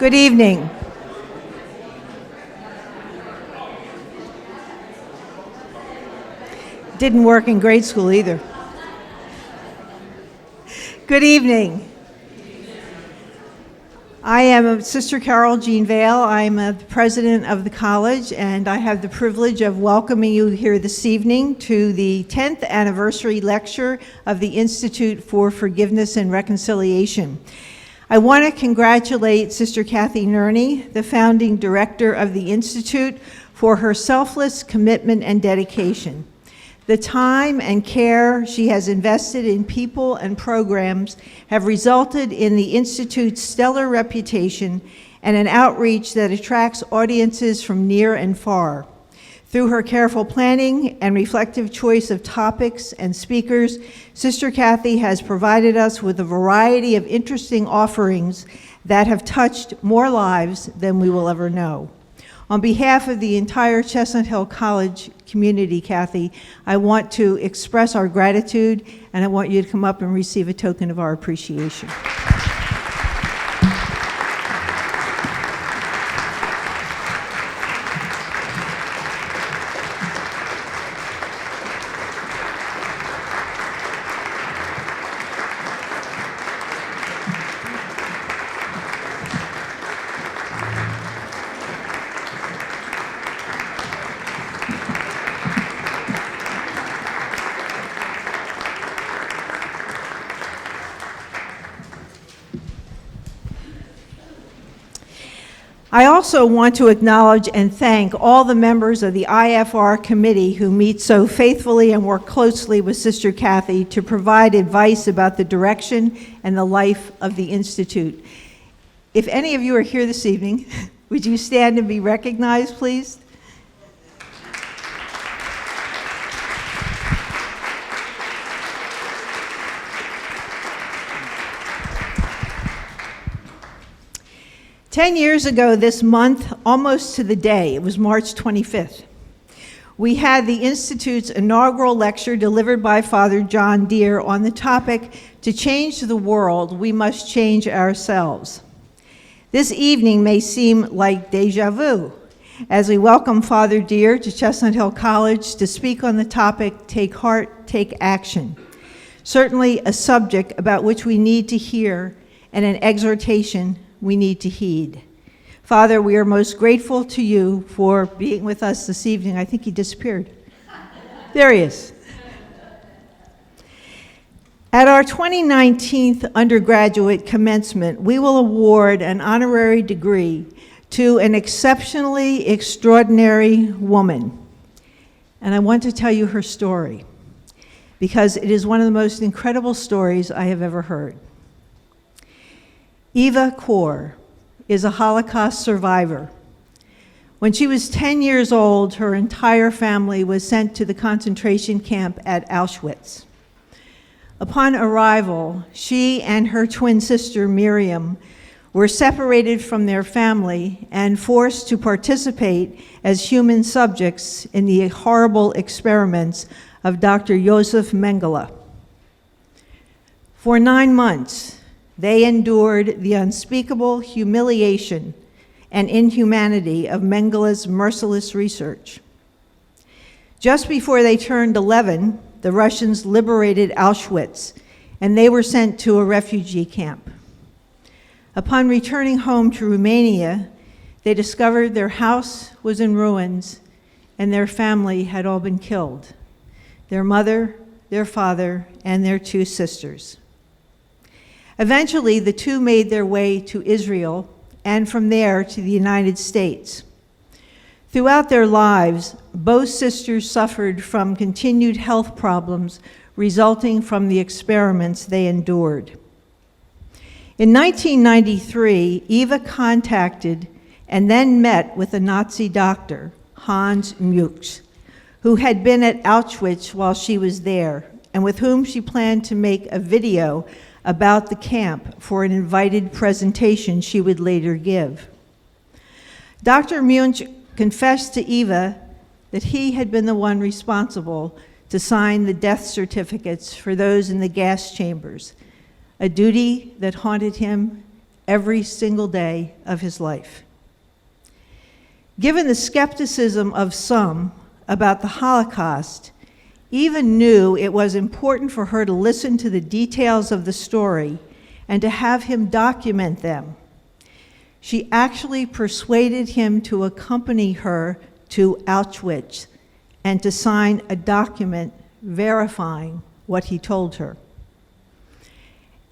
Good evening. Didn't work in grade school either. Good evening. I am Sister Carol Jean Vale. I'm the president of the college, and I have the privilege of welcoming you here this evening to the 10th anniversary lecture of the Institute for Forgiveness and Reconciliation. I want to congratulate Sister Kathy Nerney, the founding director of the Institute, for her selfless commitment and dedication. The time and care she has invested in people and programs have resulted in the Institute's stellar reputation and an outreach that attracts audiences from near and far. Through her careful planning and reflective choice of topics and speakers, Sister Kathy has provided us with a variety of interesting offerings that have touched more lives than we will ever know. On behalf of the entire Chestnut Hill College community, Kathy, I want to express our gratitude, and I want you to come up and receive a token of our appreciation. I also want to acknowledge and thank all the members of the IFR committee who meet so faithfully and work closely with Sister Kathy to provide advice about the direction and the life of the Institute. If any of you are here this evening, would you stand and be recognized, please? Ten years ago this month, almost to the day, it was March 25th, we had the Institute's inaugural lecture delivered by Father John Deere on the topic, "To change the world, we must change ourselves." This evening may seem like deja vu, as we welcome Father Deere to Chestnut Hill College to speak on the topic, "Take Heart, Take Action." Certainly a subject about which we need to hear, and an exhortation we need to heed. Father, we are most grateful to you for being with us this evening. I think he disappeared. There he is. At our 2019 undergraduate commencement, we will award an honorary degree to an exceptionally extraordinary woman. And I want to tell you her story, because it is one of the most incredible stories I have ever heard. Eva Kor is a Holocaust survivor. When she was 10 years old, her entire family was sent to the concentration camp at Auschwitz. Upon arrival, she and her twin sister Miriam were separated from their family and forced to participate as human subjects in the horrible experiments of Dr. Josef Mengele. For 9 months, they endured the unspeakable humiliation and inhumanity of Mengele's merciless research. Just before they turned 11, the Russians liberated Auschwitz, and they were sent to a refugee camp. Upon returning home to Romania, they discovered their house was in ruins and their family had all been killed: their mother, their father, and their 2 sisters. Eventually, the 2 made their way to Israel, and from there to the United States. Throughout their lives, both sisters suffered from continued health problems resulting from the experiments they endured. In 1993, Eva contacted and then met with a Nazi doctor, Hans Mücks, who had been at Auschwitz while she was there, and with whom she planned to make a video about the camp for an invited presentation she would later give. Dr. Mücks confessed to Eva that he had been the one responsible to sign the death certificates for those in the gas chambers, a duty that haunted him every single day of his life. Given the skepticism of some about the Holocaust, Eva knew it was important for her to listen to the details of the story and to have him document them. She actually persuaded him to accompany her to Auschwitz and to sign a document verifying what he told her.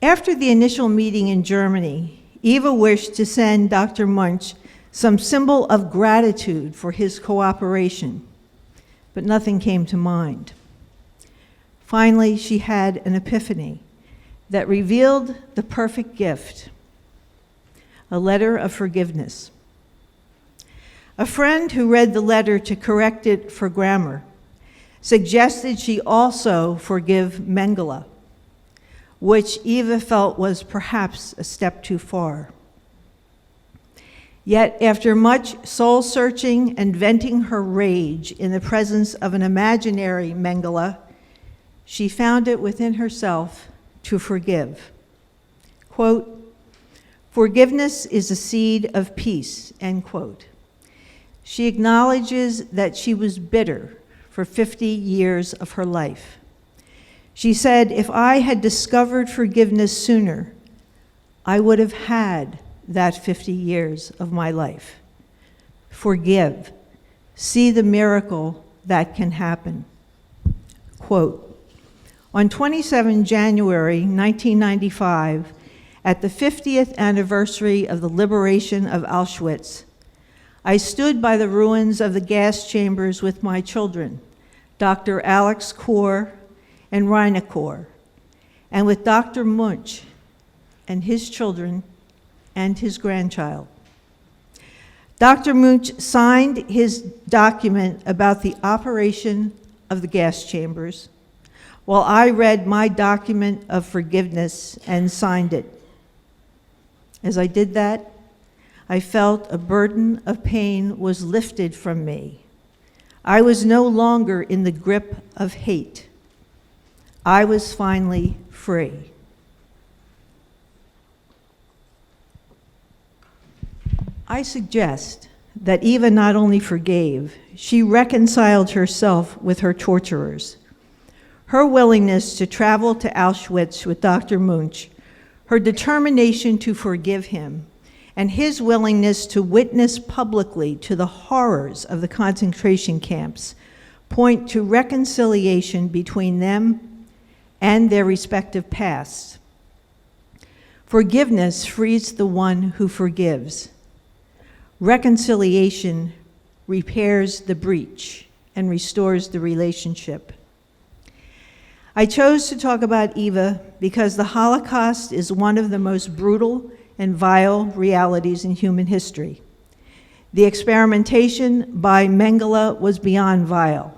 After the initial meeting in Germany, Eva wished to send Dr. Munch some symbol of gratitude for his cooperation, but nothing came to mind. Finally, she had an epiphany that revealed the perfect gift: a letter of forgiveness. A friend who read the letter to correct it for grammar suggested she also forgive Mengele, which Eva felt was perhaps a step too far. Yet, after much soul-searching and venting her rage in the presence of an imaginary Mengele, she found it within herself to forgive. Quote, "Forgiveness is a seed of peace," end quote. She acknowledges that she was bitter for 50 years of her life. She said, "If I had discovered forgiveness sooner, I would have had that 50 years of my life. Forgive. See the miracle that can happen." Quote, "On 27 January 1995, at the 50th anniversary of the liberation of Auschwitz, I stood by the ruins of the gas chambers with my children, Dr. Alex Kohr and Raina Kohr, and with Dr. Munch and his children and his grandchild. Dr. Munch signed his document about the operation of the gas chambers, while I read my document of forgiveness and signed it. As I did that, I felt a burden of pain was lifted from me. I was no longer in the grip of hate. I was finally free." I suggest that Eva not only forgave, she reconciled herself with her torturers. Her willingness to travel to Auschwitz with Dr. Munch, her determination to forgive him, and his willingness to witness publicly to the horrors of the concentration camps point to reconciliation between them and their respective pasts. Forgiveness frees the one who forgives. Reconciliation repairs the breach and restores the relationship. I chose to talk about Eva because the Holocaust is one of the most brutal and vile realities in human history. The experimentation by Mengele was beyond vile.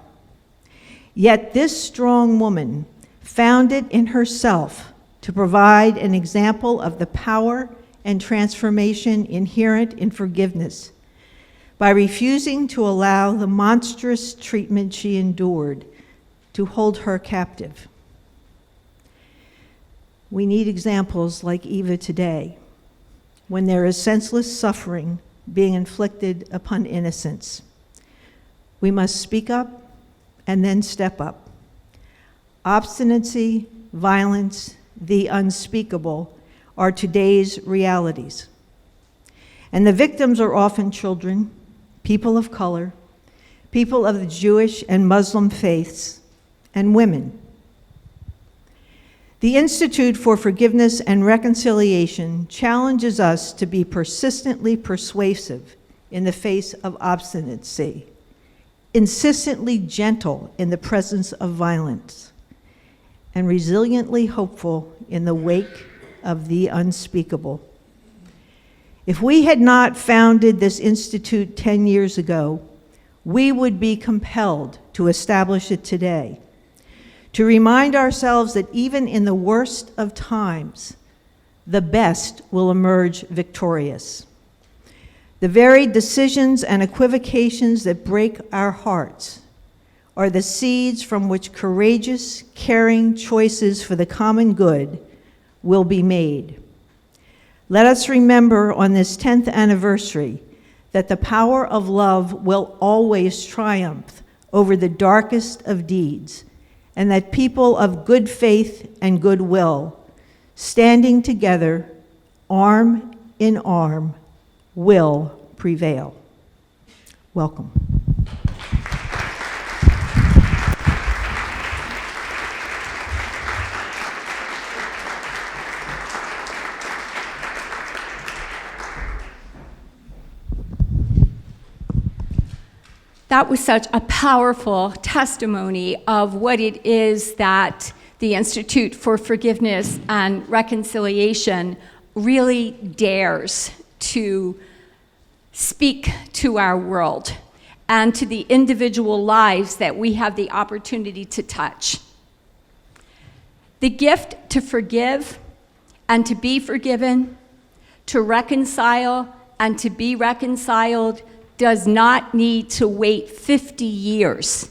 Yet this strong woman found it in herself to provide an example of the power and transformation inherent in forgiveness by refusing to allow the monstrous treatment she endured to hold her captive. We need examples like Eva today, when there is senseless suffering being inflicted upon innocents. We must speak up and then step up. Obstinacy, violence, the unspeakable are today's realities. And the victims are often children, people of color, people of the Jewish and Muslim faiths, and women. The Institute for Forgiveness and Reconciliation challenges us to be persistently persuasive in the face of obstinacy, insistently gentle in the presence of violence, and resiliently hopeful in the wake of the unspeakable. If we had not founded this institute 10 years ago, we would be compelled to establish it today, to remind ourselves that even in the worst of times, the best will emerge victorious. The very decisions and equivocations that break our hearts are the seeds from which courageous, caring choices for the common good will be made. Let us remember on this 10th anniversary that the power of love will always triumph over the darkest of deeds, and that people of good faith and goodwill, standing together, arm in arm, will prevail. Welcome. That was such a powerful testimony of what it is that the Institute for Forgiveness and Reconciliation really dares to speak to our world and to the individual lives that we have the opportunity to touch. The gift to forgive and to be forgiven, to reconcile and to be reconciled, does not need to wait 50 years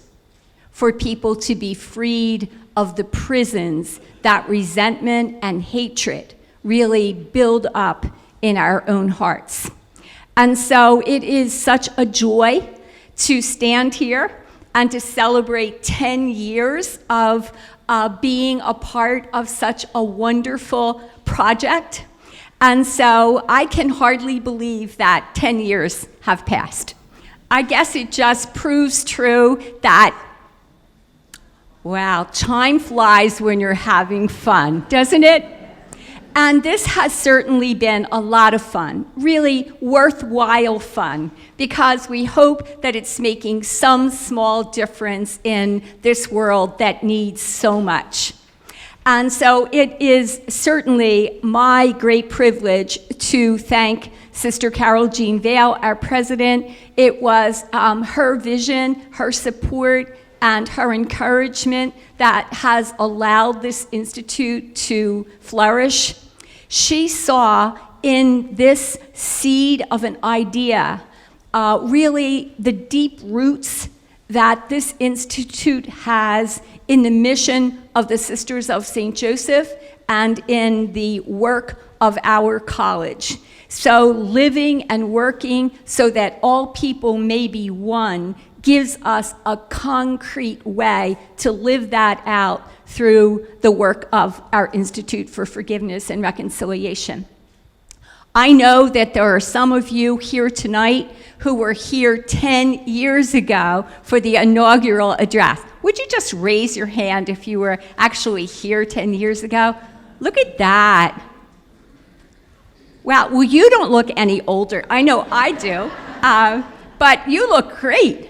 for people to be freed of the prisons that resentment and hatred really build up in our own hearts. And so it is such a joy to stand here and to celebrate 10 years of being a part of such a wonderful project. And so I can hardly believe that 10 years have passed. I guess it just proves true that, wow, time flies when you're having fun, doesn't it? And this has certainly been a lot of fun, really worthwhile fun, because we hope that it's making some small difference in this world that needs so much. And so it is certainly my great privilege to thank Sister Carol Jean Vail, our president. It was her vision, her support, and her encouragement that has allowed this institute to flourish. She saw in this seed of an idea really the deep roots that this institute has in the mission of the Sisters of St. Joseph and in the work of our college. So living and working so that all people may be one gives us a concrete way to live that out through the work of our Institute for Forgiveness and Reconciliation. I know that there are some of you here tonight who were here 10 years ago for the inaugural address. Would you just raise your hand if you were actually here 10 years ago? Look at that. Wow, well, you don't look any older. I know I do, but you look great.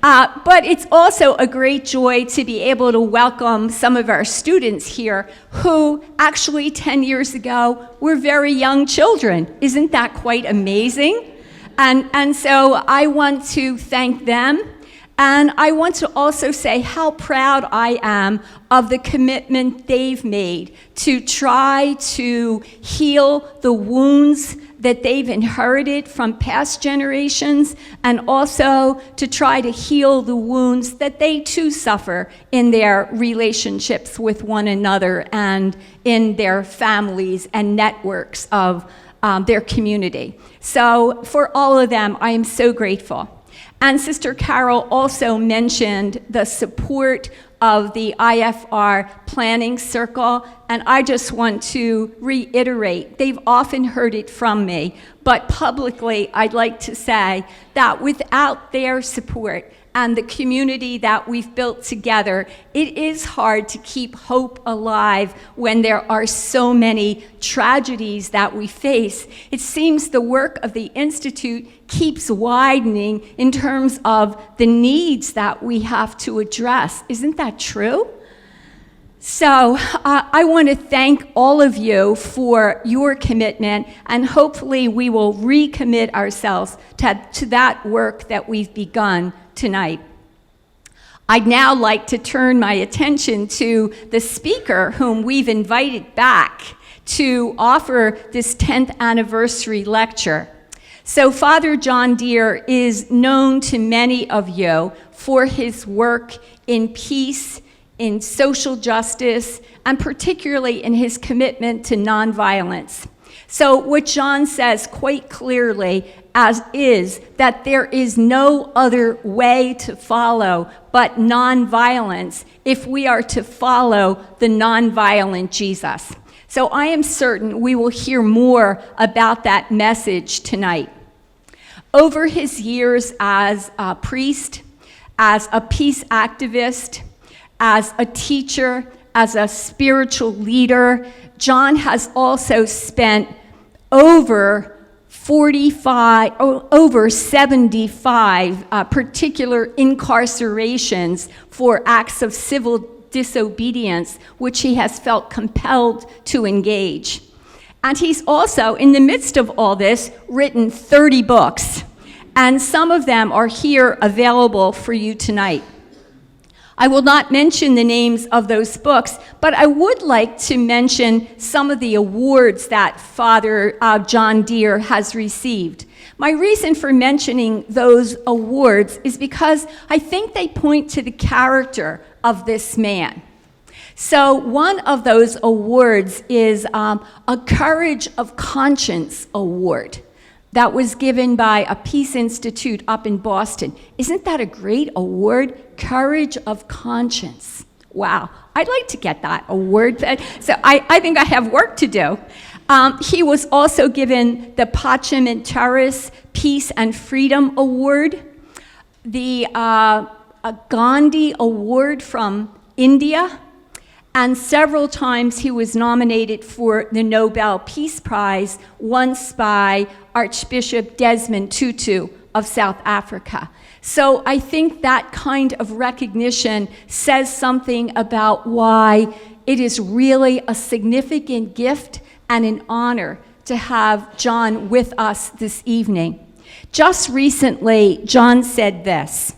But it's also a great joy to be able to welcome some of our students here who actually 10 years ago were very young children. Isn't that quite amazing? And so I want to thank them. And I want to also say how proud I am of the commitment they've made to try to heal the wounds that they've inherited from past generations, and also to try to heal the wounds that they too suffer in their relationships with one another and in their families and networks of their community. So for all of them, I am so grateful. And Sister Carol also mentioned the support of the IFR Planning Circle, and I just want to reiterate, they've often heard it from me, but publicly I'd like to say that without their support and the community that we've built together, it is hard to keep hope alive when there are so many tragedies that we face. It seems the work of the Institute keeps widening in terms of the needs that we have to address. Isn't that true? So I want to thank all of you for your commitment, and hopefully we will recommit ourselves to that work that we've begun tonight. I'd now like to turn my attention to the speaker whom we've invited back to offer this 10th anniversary lecture. So Father John Deere is known to many of you for his work in peace, in social justice, and particularly in his commitment to nonviolence. So what John says quite clearly is that there is no other way to follow but nonviolence if we are to follow the nonviolent Jesus. So I am certain we will hear more about that message tonight. Over his years as a priest, as a peace activist, as a teacher, as a spiritual leader, John has also spent over 75 particular incarcerations for acts of civil disobedience, which he has felt compelled to engage. And he's also, in the midst of all this, written 30 books, and some of them are here available for you tonight. I will not mention the names of those books, but I would like to mention some of the awards that Father John Deere has received. My reason for mentioning those awards is because I think they point to the character of this man. So one of those awards is a Courage of Conscience Award that was given by a Peace Institute up in Boston. Isn't that a great award? Courage of Conscience. Wow, I'd like to get that award. So I think I have work to do. He was also given the Pachymantris Peace and Freedom Award, the Gandhi Award from India, and several times he was nominated for the Nobel Peace Prize, once by Archbishop Desmond Tutu of South Africa. So I think that kind of recognition says something about why it is really a significant gift and an honor to have John with us this evening. Just recently, John said this: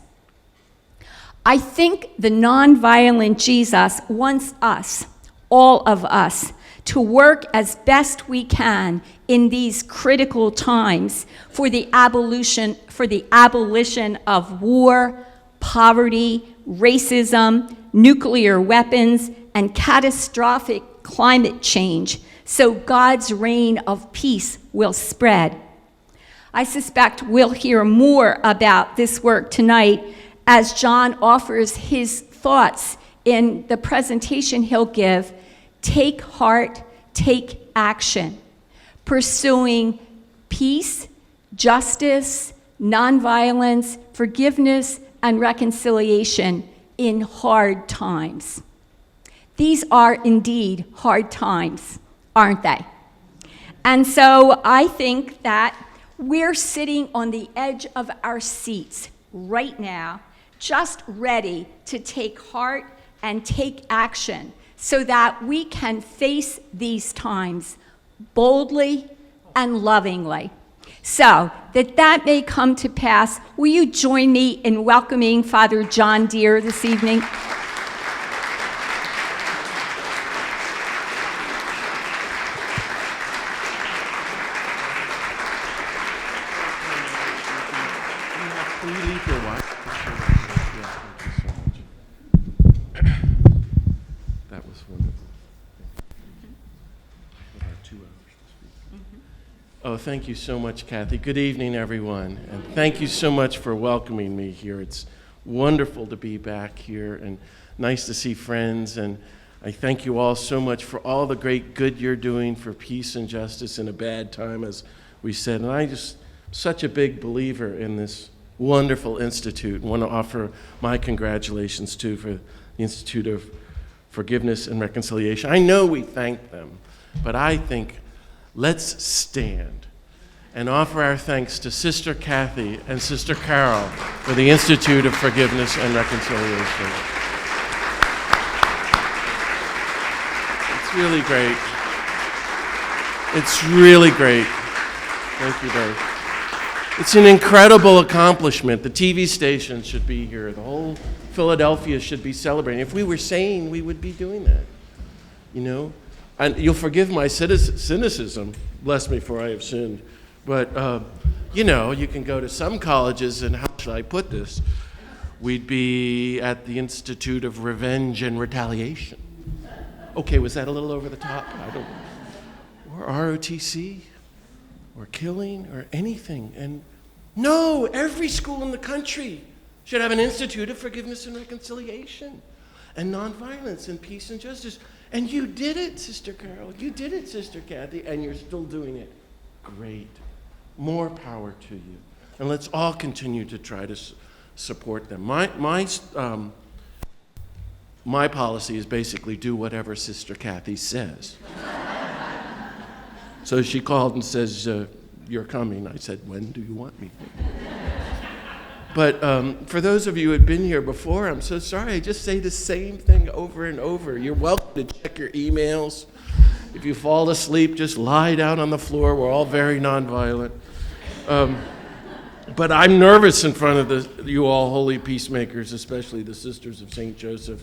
I think the nonviolent Jesus wants us, all of us, to work as best we can in these critical times for the abolition of war, poverty, racism, nuclear weapons, and catastrophic climate change, so God's reign of peace will spread. I suspect we'll hear more about this work tonight as John offers his thoughts in the presentation he'll give. Take heart, take action, pursuing peace, justice, nonviolence, forgiveness, and reconciliation in hard times. These are indeed hard times, aren't they? And so I think that we're sitting on the edge of our seats right now, just ready to take heart and take action so that we can face these times boldly and lovingly. So that may come to pass, will you join me in welcoming Father John Deere this evening? Oh, thank you so much, Kathy. Good evening, everyone. And thank you so much for welcoming me here. It's wonderful to be back here and nice to see friends. And I thank you all so much for all the great good you're doing for peace and justice in a bad time, as we said. And I just, such a big believer in this wonderful institute. I want to offer my congratulations, too, for the Institute of Forgiveness and Reconciliation. I know we thank them, but I think let's stand and offer our thanks to Sister Kathy and Sister Carol for the Institute of Forgiveness and Reconciliation. It's really great. It's really great. Thank you both. It's an incredible accomplishment. The TV station should be here. The whole Philadelphia should be celebrating. If we were sane, we would be doing that, you know? And you'll forgive my cynicism, bless me for I have sinned, but you know, you can go to some colleges and how should I put this? We'd be at the Institute of Revenge and Retaliation. Okay, was that a little over the top? I don't, or ROTC or killing or anything. And no, every school in the country should have an Institute of Forgiveness and Reconciliation and Nonviolence and Peace and Justice. And you did it, Sister Carol. You did it, Sister Kathy, and you're still doing it. Great. More power to you. And let's all continue to try to support them. My policy is basically do whatever Sister Kathy says. So she called and says, you're coming. I said, when do you want me? But for those of you who had been here before, I'm so sorry. I just say the same thing over and over. You're welcome to check your emails. If you fall asleep, just lie down on the floor. We're all very nonviolent. But I'm nervous in front of you all holy peacemakers, especially the Sisters of St. Joseph.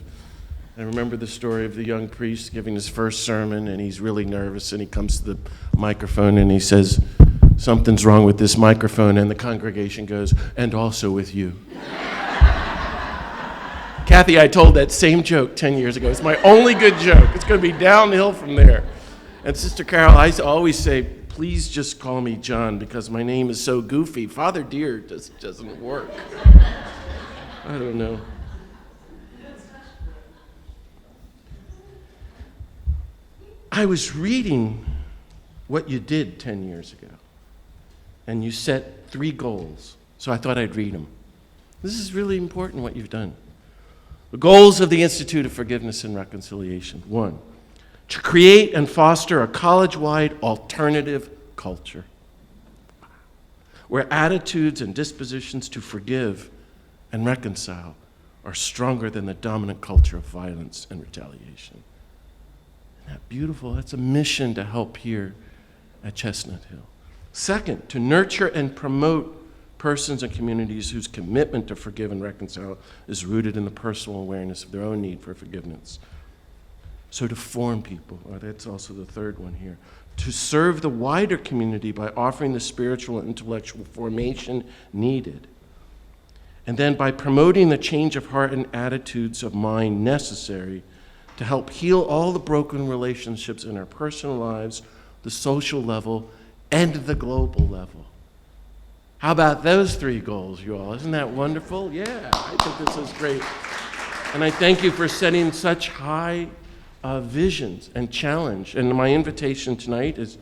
I remember the story of the young priest giving his first sermon, and he's really nervous, and he comes to the microphone and he says, something's wrong with this microphone, and the congregation goes, and also with you. Kathy, I told that same joke 10 years ago. It's my only good joke. It's going to be downhill from there. And Sister Carol, I always say, please just call me John because my name is so goofy. Father Dear just doesn't work. I don't know. I was reading what you did 10 years ago, and you set 3 goals, so I thought I'd read them. This is really important what you've done. The goals of the Institute of Forgiveness and Reconciliation. 1, to create and foster a college-wide alternative culture where attitudes and dispositions to forgive and reconcile are stronger than the dominant culture of violence and retaliation. Isn't that beautiful? That's a mission to help here at Chestnut Hill. 2, to nurture and promote persons and communities whose commitment to forgive and reconcile is rooted in the personal awareness of their own need for forgiveness. So to form people, that's also the 3rd one here. To serve the wider community by offering the spiritual and intellectual formation needed. And then by promoting the change of heart and attitudes of mind necessary to help heal all the broken relationships in our personal lives, the social level, and the global level. How about those 3 goals, you all? Isn't that wonderful? Yeah, I think this is great. And I thank you for setting such high visions and challenge. And my invitation tonight is,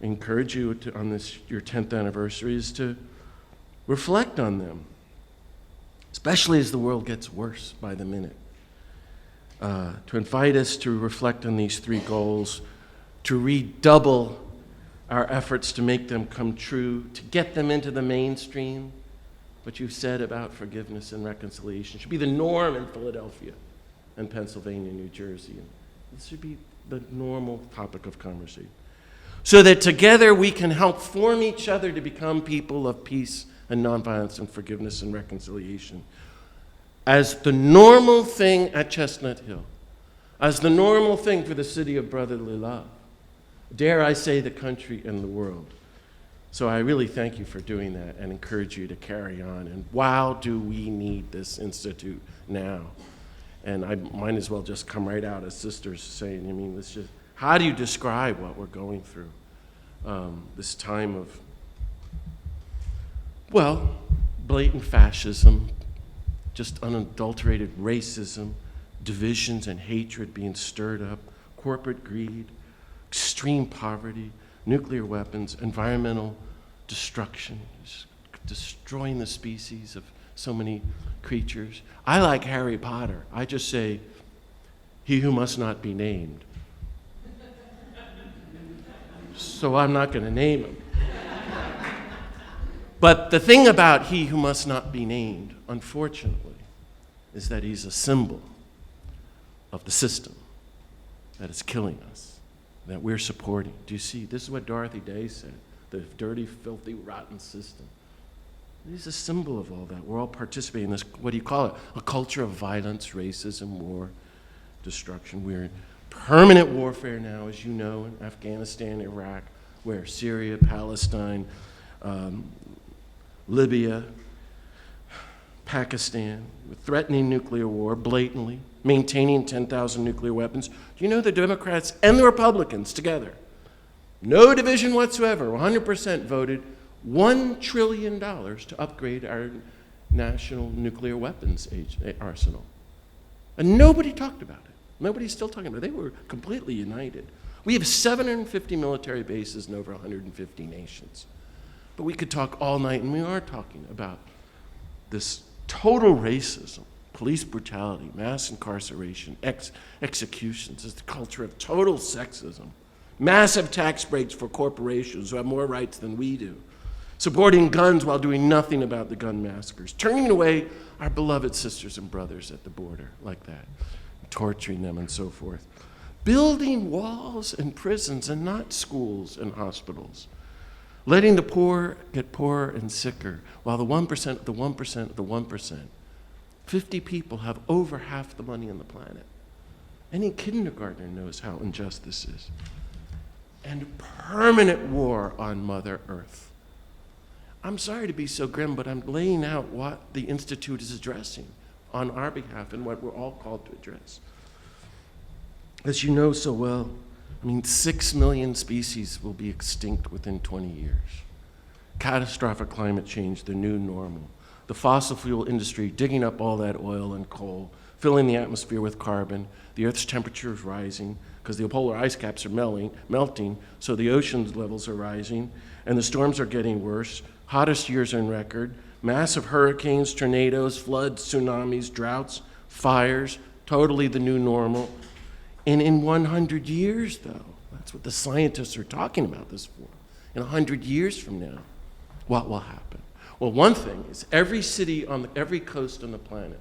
I encourage you to, on this your 10th anniversary, is to reflect on them, especially as the world gets worse by the minute. To invite us to reflect on these 3 goals, to redouble our efforts to make them come true, to get them into the mainstream. What you've said about forgiveness and reconciliation should be the norm in Philadelphia and Pennsylvania, New Jersey. And this should be the normal topic of conversation. So that together we can help form each other to become people of peace and nonviolence and forgiveness and reconciliation. As the normal thing at Chestnut Hill, as the normal thing for the city of brotherly love, dare I say the country and the world. So I really thank you for doing that and encourage you to carry on. And wow, do we need this institute now. And I might as well just come right out as sisters saying, I mean, let's just, how do you describe what we're going through? This time of, well, blatant fascism, just unadulterated racism, divisions and hatred being stirred up, corporate greed, extreme poverty, nuclear weapons, environmental destruction, destroying the species of so many creatures. I like Harry Potter. I just say, he who must not be named. So I'm not going to name him. But the thing about he who must not be named, unfortunately, is that he's a symbol of the system that is killing us, that we're supporting. Do you see? This is what Dorothy Day said, the dirty, filthy, rotten system. He's a symbol of all that. We're all participating in this, what do you call it? A culture of violence, racism, war, destruction. We're in permanent warfare now, as you know, in Afghanistan, Iraq, where Syria, Palestine, Libya, Pakistan, with threatening nuclear war blatantly, maintaining 10,000 nuclear weapons. Do you know the Democrats and the Republicans together no division whatsoever, 100% voted $1 trillion to upgrade our national nuclear weapons arsenal. And nobody talked about it. Nobody's still talking about it. They were completely united. We have 750 military bases in over 150 nations. But we could talk all night, and we are talking about this total racism, police brutality, mass incarceration, executions, it's the culture of total sexism, massive tax breaks for corporations who have more rights than we do, supporting guns while doing nothing about the gun massacres, turning away our beloved sisters and brothers at the border like that, torturing them and so forth, building walls and prisons and not schools and hospitals, letting the poor get poorer and sicker while the 1% of the 1% of the 1%, 50 people have over half the money on the planet. Any kindergartner knows how unjust this is. And permanent war on Mother Earth. I'm sorry to be so grim, but I'm laying out what the Institute is addressing on our behalf and what we're all called to address. As you know so well, 6 million species will be extinct within 20 years. Catastrophic climate change, the new normal. The fossil fuel industry digging up all that oil and coal, filling the atmosphere with carbon. The Earth's temperature is rising because the polar ice caps are melting, so the ocean levels are rising, and the storms are getting worse. Hottest years on record. Massive hurricanes, tornadoes, floods, tsunamis, droughts, fires, totally the new normal. And in 100 years, though, that's what the scientists are talking about this for, in 100 years from now, what will happen? Well, one thing is every city on every coast on the planet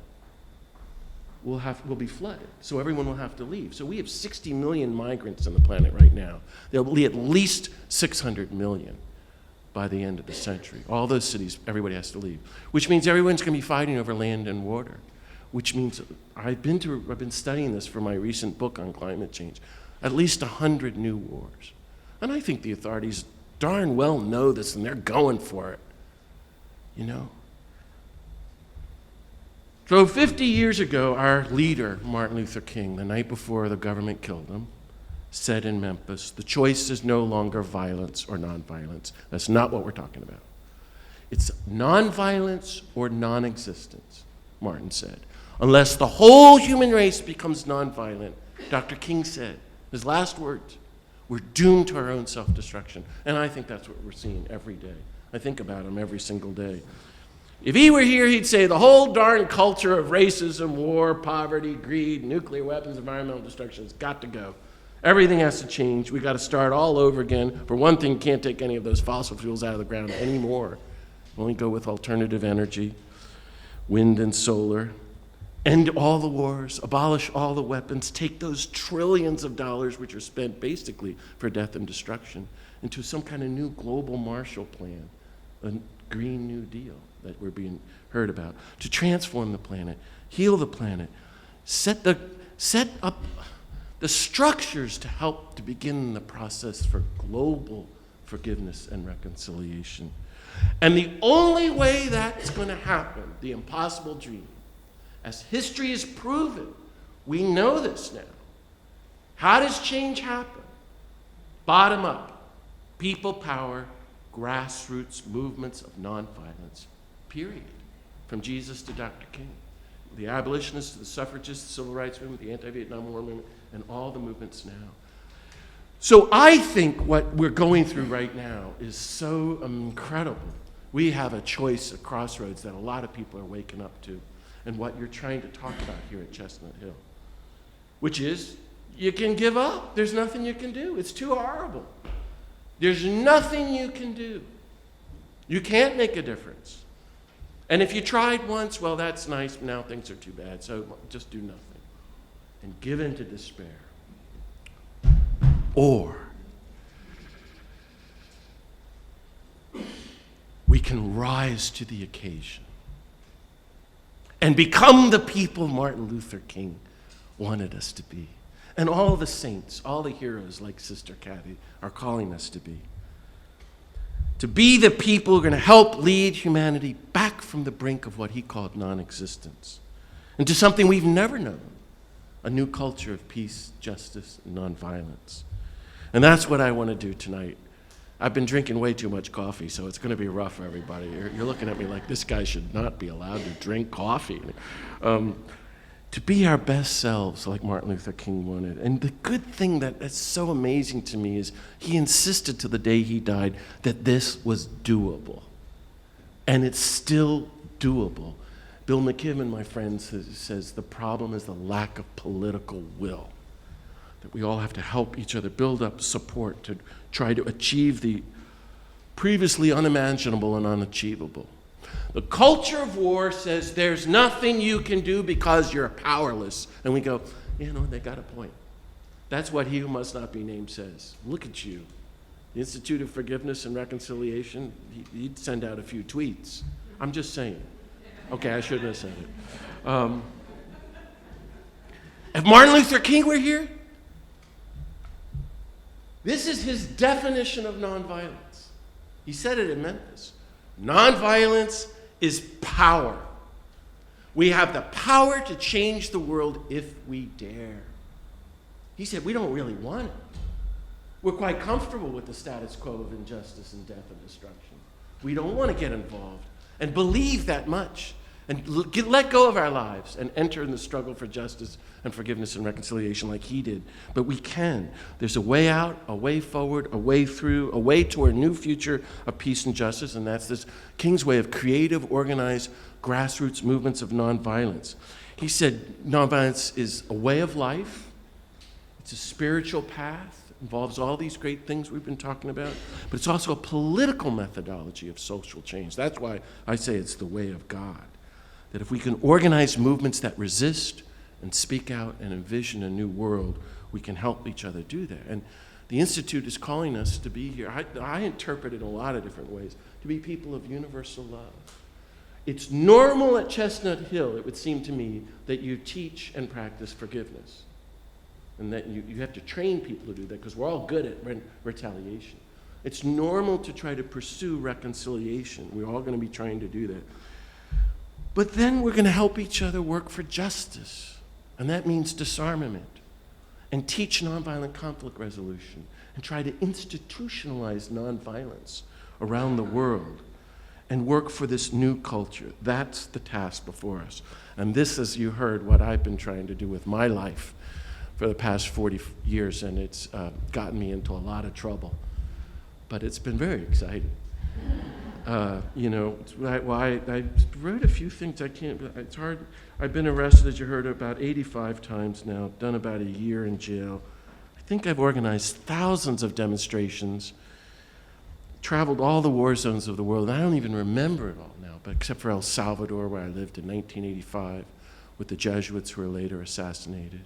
will be flooded, so everyone will have to leave. So we have 60 million migrants on the planet right now. There will be at least 600 million by the end of the century. All those cities, everybody has to leave, which means everyone's going to be fighting over land and water. Which means I've been studying this for my recent book on climate change, at least 100 new wars. And I think the authorities darn well know this, and they're going for it, So 50 years ago, our leader, Martin Luther King, the night before the government killed him, said in Memphis, the choice is no longer violence or nonviolence. That's not what we're talking about. It's nonviolence or non-existence, Martin said. Unless the whole human race becomes nonviolent, Dr. King said, his last words, we're doomed to our own self-destruction. And I think that's what we're seeing every day. I think about him every single day. If he were here, he'd say the whole darn culture of racism, war, poverty, greed, nuclear weapons, environmental destruction has got to go. Everything has to change. We got to start all over again. For one thing, can't take any of those fossil fuels out of the ground anymore. Only go with alternative energy, wind and solar. End all the wars, abolish all the weapons, take those trillions of dollars which are spent basically for death and destruction into some kind of new global Marshall Plan, a Green New Deal that we're being heard about, to transform the planet, heal the planet, set up the structures to help to begin the process for global forgiveness and reconciliation. And the only way that's going to happen, the impossible dream, as history has proven, we know this now. How does change happen? Bottom up, people power, grassroots movements of nonviolence, period. From Jesus to Dr. King, the abolitionists to the suffragists, the civil rights movement, the anti-Vietnam War movement, and all the movements now. So I think what we're going through right now is so incredible. We have a choice, a crossroads that a lot of people are waking up to, and what you're trying to talk about here at Chestnut Hill, which is you can give up. There's nothing you can do. It's too horrible. There's nothing you can do. You can't make a difference. And if you tried once, well, that's nice, but now things are too bad, so just do nothing and give in to despair. Or we can rise to the occasion and become the people Martin Luther King wanted us to be. And all the saints, all the heroes like Sister Kathy are calling us to be. To be the people who are going to help lead humanity back from the brink of what he called non-existence into something we've never known, a new culture of peace, justice, and nonviolence. And that's what I want to do tonight. I've been drinking way too much coffee, so it's going to be rough for everybody. You're looking at me like this guy should not be allowed to drink coffee. To be our best selves, like Martin Luther King wanted. And the good thing that's so amazing to me is he insisted to the day he died that this was doable. And it's still doable. Bill McKibben, my friend, says the problem is the lack of political will. That we all have to help each other build up support to try to achieve the previously unimaginable and unachievable. The culture of war says there's nothing you can do because you're powerless. And we go, they got a point. That's what he who must not be named says. Look at you. The Institute of Forgiveness and Reconciliation, he'd send out a few tweets. I'm just saying. Okay, I shouldn't have said it. If Martin Luther King were here, this is his definition of nonviolence. He said it in Memphis. Nonviolence is power. We have the power to change the world if we dare. He said we don't really want it. We're quite comfortable with the status quo of injustice and death and destruction. We don't want to get involved and believe that much and let go of our lives and enter in the struggle for justice and forgiveness and reconciliation like he did. But we can. There's a way out, a way forward, a way through, a way to a new future of peace and justice, and that's this King's way of creative, organized, grassroots movements of nonviolence. He said nonviolence is a way of life. It's a spiritual path. Involves all these great things we've been talking about, but it's also a political methodology of social change. That's why I say it's the way of God. That if we can organize movements that resist and speak out and envision a new world, we can help each other do that. And the Institute is calling us to be here. I interpret it in a lot of different ways, to be people of universal love. It's normal at Chestnut Hill, it would seem to me, that you teach and practice forgiveness. And that you have to train people to do that because we're all good at retaliation. It's normal to try to pursue reconciliation. We're all going to be trying to do that. But then we're going to help each other work for justice. And that means disarmament. And teach nonviolent conflict resolution. And try to institutionalize nonviolence around the world. And work for this new culture. That's the task before us. And this, as you heard, what I've been trying to do with my life for the past 40 years, and it's gotten me into a lot of trouble. But it's been very exciting. I wrote a few things it's hard. I've been arrested, as you heard, about 85 times now, done about a year in jail. I think I've organized thousands of demonstrations, traveled all the war zones of the world, and I don't even remember it all now, but except for El Salvador, where I lived in 1985 with the Jesuits who were later assassinated.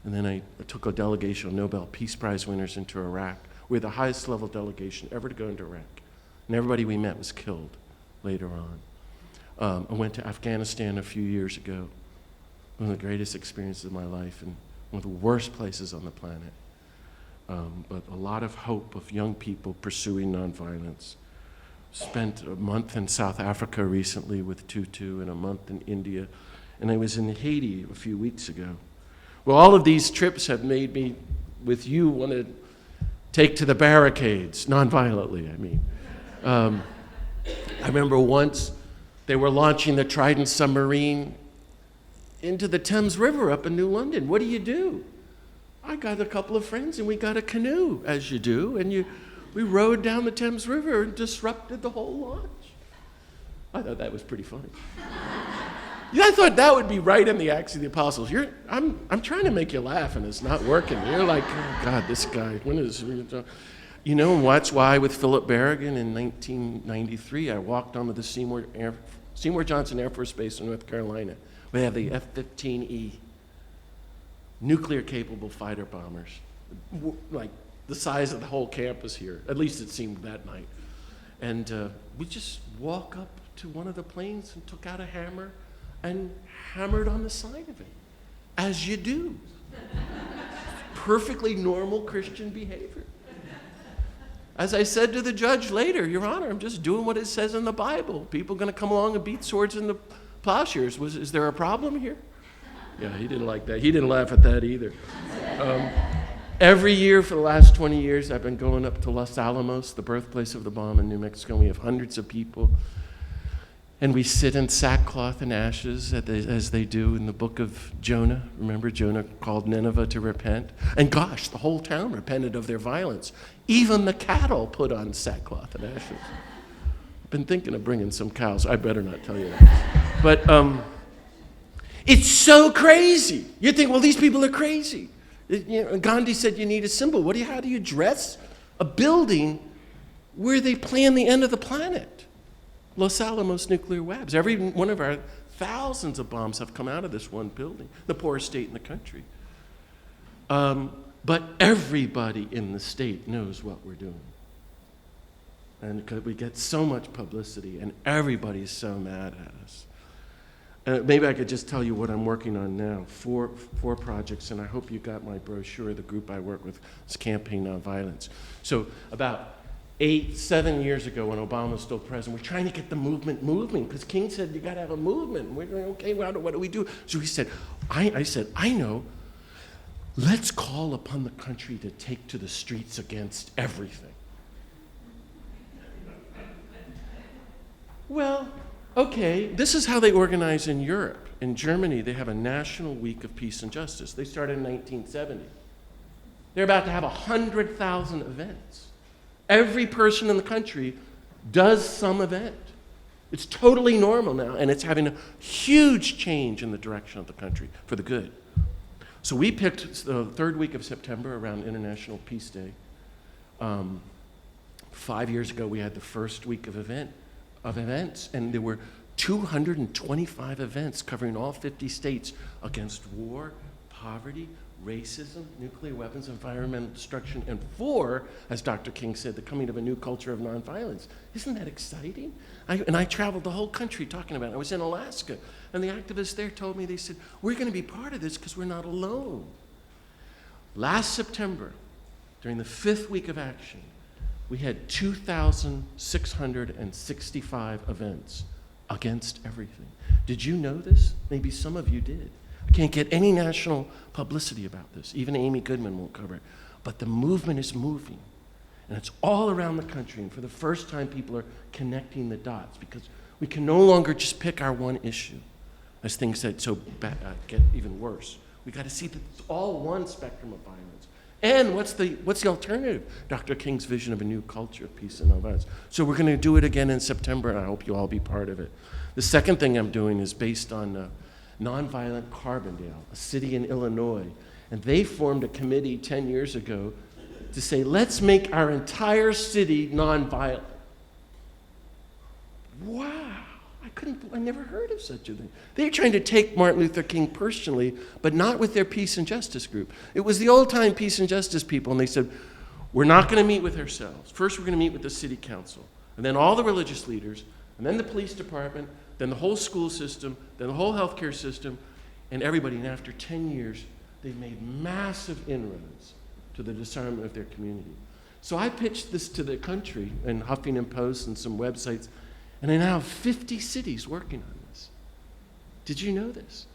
And then I took a delegation of Nobel Peace Prize winners into Iraq. We're the highest level delegation ever to go into Iraq. And everybody we met was killed later on. I went to Afghanistan a few years ago. One of the greatest experiences of my life and one of the worst places on the planet. But a lot of hope of young people pursuing nonviolence. Spent a month in South Africa recently with Tutu and a month in India. And I was in Haiti a few weeks ago. Well, all of these trips have made me, with you, want to take to the barricades, nonviolently, I mean. I remember once they were launching the Trident submarine into the Thames River up in New London. What do? I got a couple of friends and we got a canoe, as you do, and we rowed down the Thames River and disrupted the whole launch. I thought that was pretty funny. Yeah, I thought that would be right in the Acts of the Apostles. I'm trying to make you laugh, and it's not working. You're like, oh, God, this guy, when is... and that's why with Philip Berrigan in 1993, I walked onto the Seymour Johnson Air Force Base in North Carolina. We have the F-15E, nuclear-capable fighter bombers, like the size of the whole campus here. At least it seemed that night. And we just walk up to one of the planes and took out a hammer and hammered on the side of it, as you do. Perfectly normal Christian behavior. As I said to the judge later, Your Honor, I'm just doing what it says in the Bible. People are going to come along and beat swords into plowshares. Is there a problem here? Yeah, he didn't like that. He didn't laugh at that either. Every year for the last 20 years, I've been going up to Los Alamos, the birthplace of the bomb in New Mexico. We have hundreds of people. And we sit in sackcloth and ashes as they do in the book of Jonah. Remember, Jonah called Nineveh to repent? And gosh, the whole town repented of their violence. Even the cattle put on sackcloth and ashes. I've been thinking of bringing some cows. I better not tell you that. But it's so crazy. You think, well, these people are crazy. Gandhi said you need a symbol. How do you dress a building where they plan the end of the planet? Los Alamos nuclear labs. Every one of our thousands of bombs have come out of this one building, the poorest state in the country. But everybody in the state knows what we're doing. And because we get so much publicity, and everybody's so mad at us. Maybe I could just tell you what I'm working on now. Four projects, and I hope you got my brochure. The group I work with is Campaign Nonviolence. So about 7 years ago, when Obama was still president, we're trying to get the movement moving, because King said you got to have a movement. We're going, okay, well, what do we do? So he said, I said, I know. Let's call upon the country to take to the streets against everything. Well, okay, this is how they organize in Europe. In Germany, they have a National Week of Peace and Justice. They started in 1970. They're about to have 100,000 events. Every person in the country does some event. It's totally normal now, and it's having a huge change in the direction of the country for the good. So we picked the third week of September around International Peace Day. 5 years ago, we had the first week of events, and there were 225 events covering all 50 states against war, poverty, racism, nuclear weapons, environmental destruction, and as Dr. King said, the coming of a new culture of nonviolence. Isn't that exciting? I traveled the whole country talking about it. I was in Alaska, and the activists there told me, they said, we're going to be part of this because we're not alone. Last September, during the 5th week of action, we had 2,665 events against everything. Did you know this? Maybe some of you did. I can't get any national publicity about this. Even Amy Goodman won't cover it. But the movement is moving. And it's all around the country. And for the first time, people are connecting the dots, because we can no longer just pick our one issue as things that get even worse. We got to see that it's all one spectrum of violence. And what's the alternative? Dr. King's vision of a new culture of peace and nonviolence. So we're going to do it again in September, and I hope you'll all be part of it. The second thing I'm doing is based on Nonviolent Carbondale, a city in Illinois. And they formed a committee 10 years ago to say, let's make our entire city nonviolent. Wow. I never heard of such a thing. They're trying to take Martin Luther King personally, but not with their peace and justice group. It was the old-time peace and justice people, and they said, we're not going to meet with ourselves. First, we're going to meet with the city council, and then all the religious leaders, and then the police department, then the whole school system, then the whole healthcare system, and everybody. And after 10 years, they've made massive inroads to the disarmament of their community. So I pitched this to the country in Huffington Post and some websites, and I now have 50 cities working on this. Did you know this?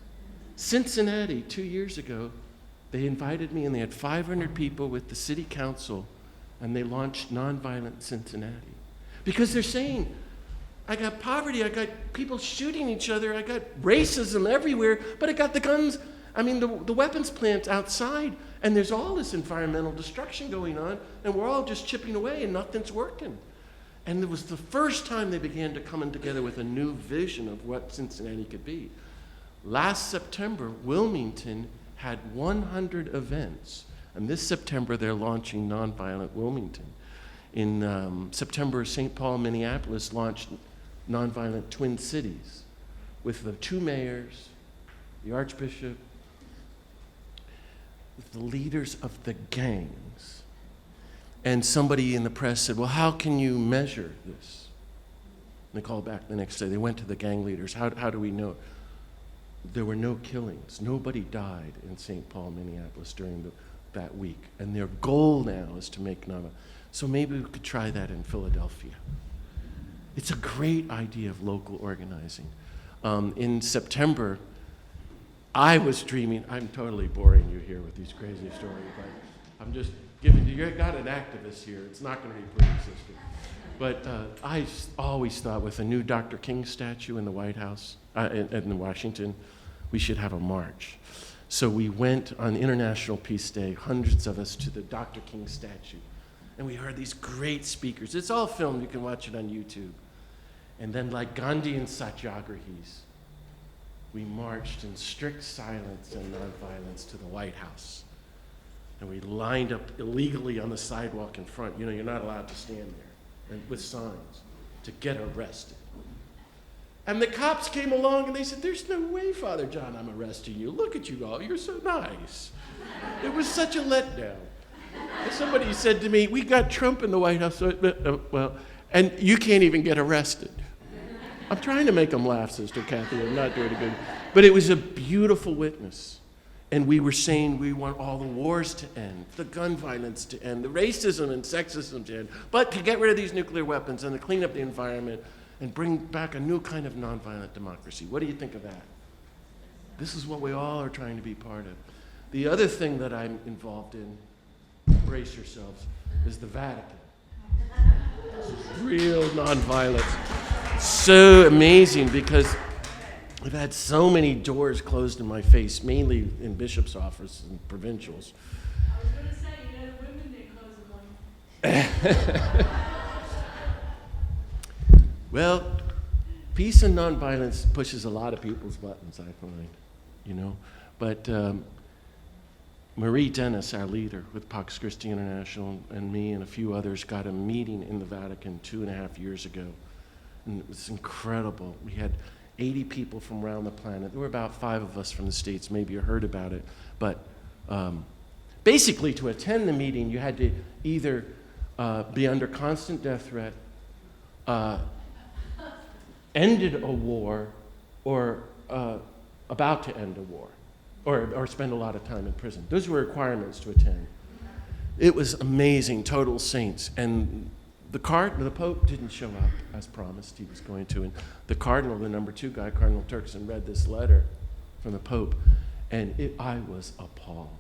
Cincinnati, 2 years ago, they invited me, and they had 500 people with the city council, and they launched Nonviolent Cincinnati. Because they're saying, I got poverty, I got people shooting each other, I got racism everywhere, but I got the guns, the weapons plants outside, and there's all this environmental destruction going on, and we're all just chipping away, and nothing's working. And it was the first time they began to come together with a new vision of what Cincinnati could be. Last September, Wilmington had 100 events, and this September they're launching Nonviolent Wilmington. In September, St. Paul, Minneapolis launched Nonviolent Twin Cities with the 2 mayors, the archbishop, with the leaders of the gangs. And somebody in the press said, well, how can you measure this? And they called back the next day. They went to the gang leaders. How do we know? There were no killings. Nobody died in St. Paul, Minneapolis during that week. And their goal now is to make nonviolent. So maybe we could try that in Philadelphia. It's a great idea of local organizing. In September, I was dreaming, I'm totally boring you here with these crazy stories, but I'm just giving you got an activist here. It's not going to be pretty, sister. But I always thought with a new Dr. King statue in the White House, in Washington, we should have a march. So we went on International Peace Day, hundreds of us, to the Dr. King statue. And we heard these great speakers. It's all filmed. You can watch it on YouTube. And then like Gandhi and Satyagrahis, we marched in strict silence and nonviolence to the White House. And we lined up illegally on the sidewalk in front. You know, you're not allowed to stand there, and with signs, to get arrested. And the cops came along and they said, "There's no way, Father John, I'm arresting you. Look at you all, you're so nice." It was such a letdown. And somebody said to me, "We got Trump in the White House, well, and you can't even get arrested." I'm trying to make them laugh, Sister Kathy. I'm not doing it good. But it was a beautiful witness. And we were saying we want all the wars to end, the gun violence to end, the racism and sexism to end, but to get rid of these nuclear weapons and to clean up the environment and bring back a new kind of nonviolent democracy. What do you think of that? This is what we all are trying to be part of. The other thing that I'm involved in, brace yourselves, is the Vatican. This is real nonviolence. So amazing because I've had so many doors closed in my face, mainly in bishop's office and provincials. I was going to say, you know, women didn't close them. Well, peace and nonviolence pushes a lot of people's buttons, I find, you know. But Marie Dennis, our leader with Pax Christi International, and me and a few others got a meeting in the Vatican 2.5 years ago. And it was incredible. We had 80 people from around the planet. There were about 5 of us from the States. Maybe you heard about it. But basically, to attend the meeting, you had to either be under constant death threat, ended a war, or about to end a war, or spend a lot of time in prison. Those were requirements to attend. It was amazing, total saints. And the Pope didn't show up as promised he was going to. And the Cardinal, the number 2 guy, Cardinal Turkson, read this letter from the Pope. And I was appalled.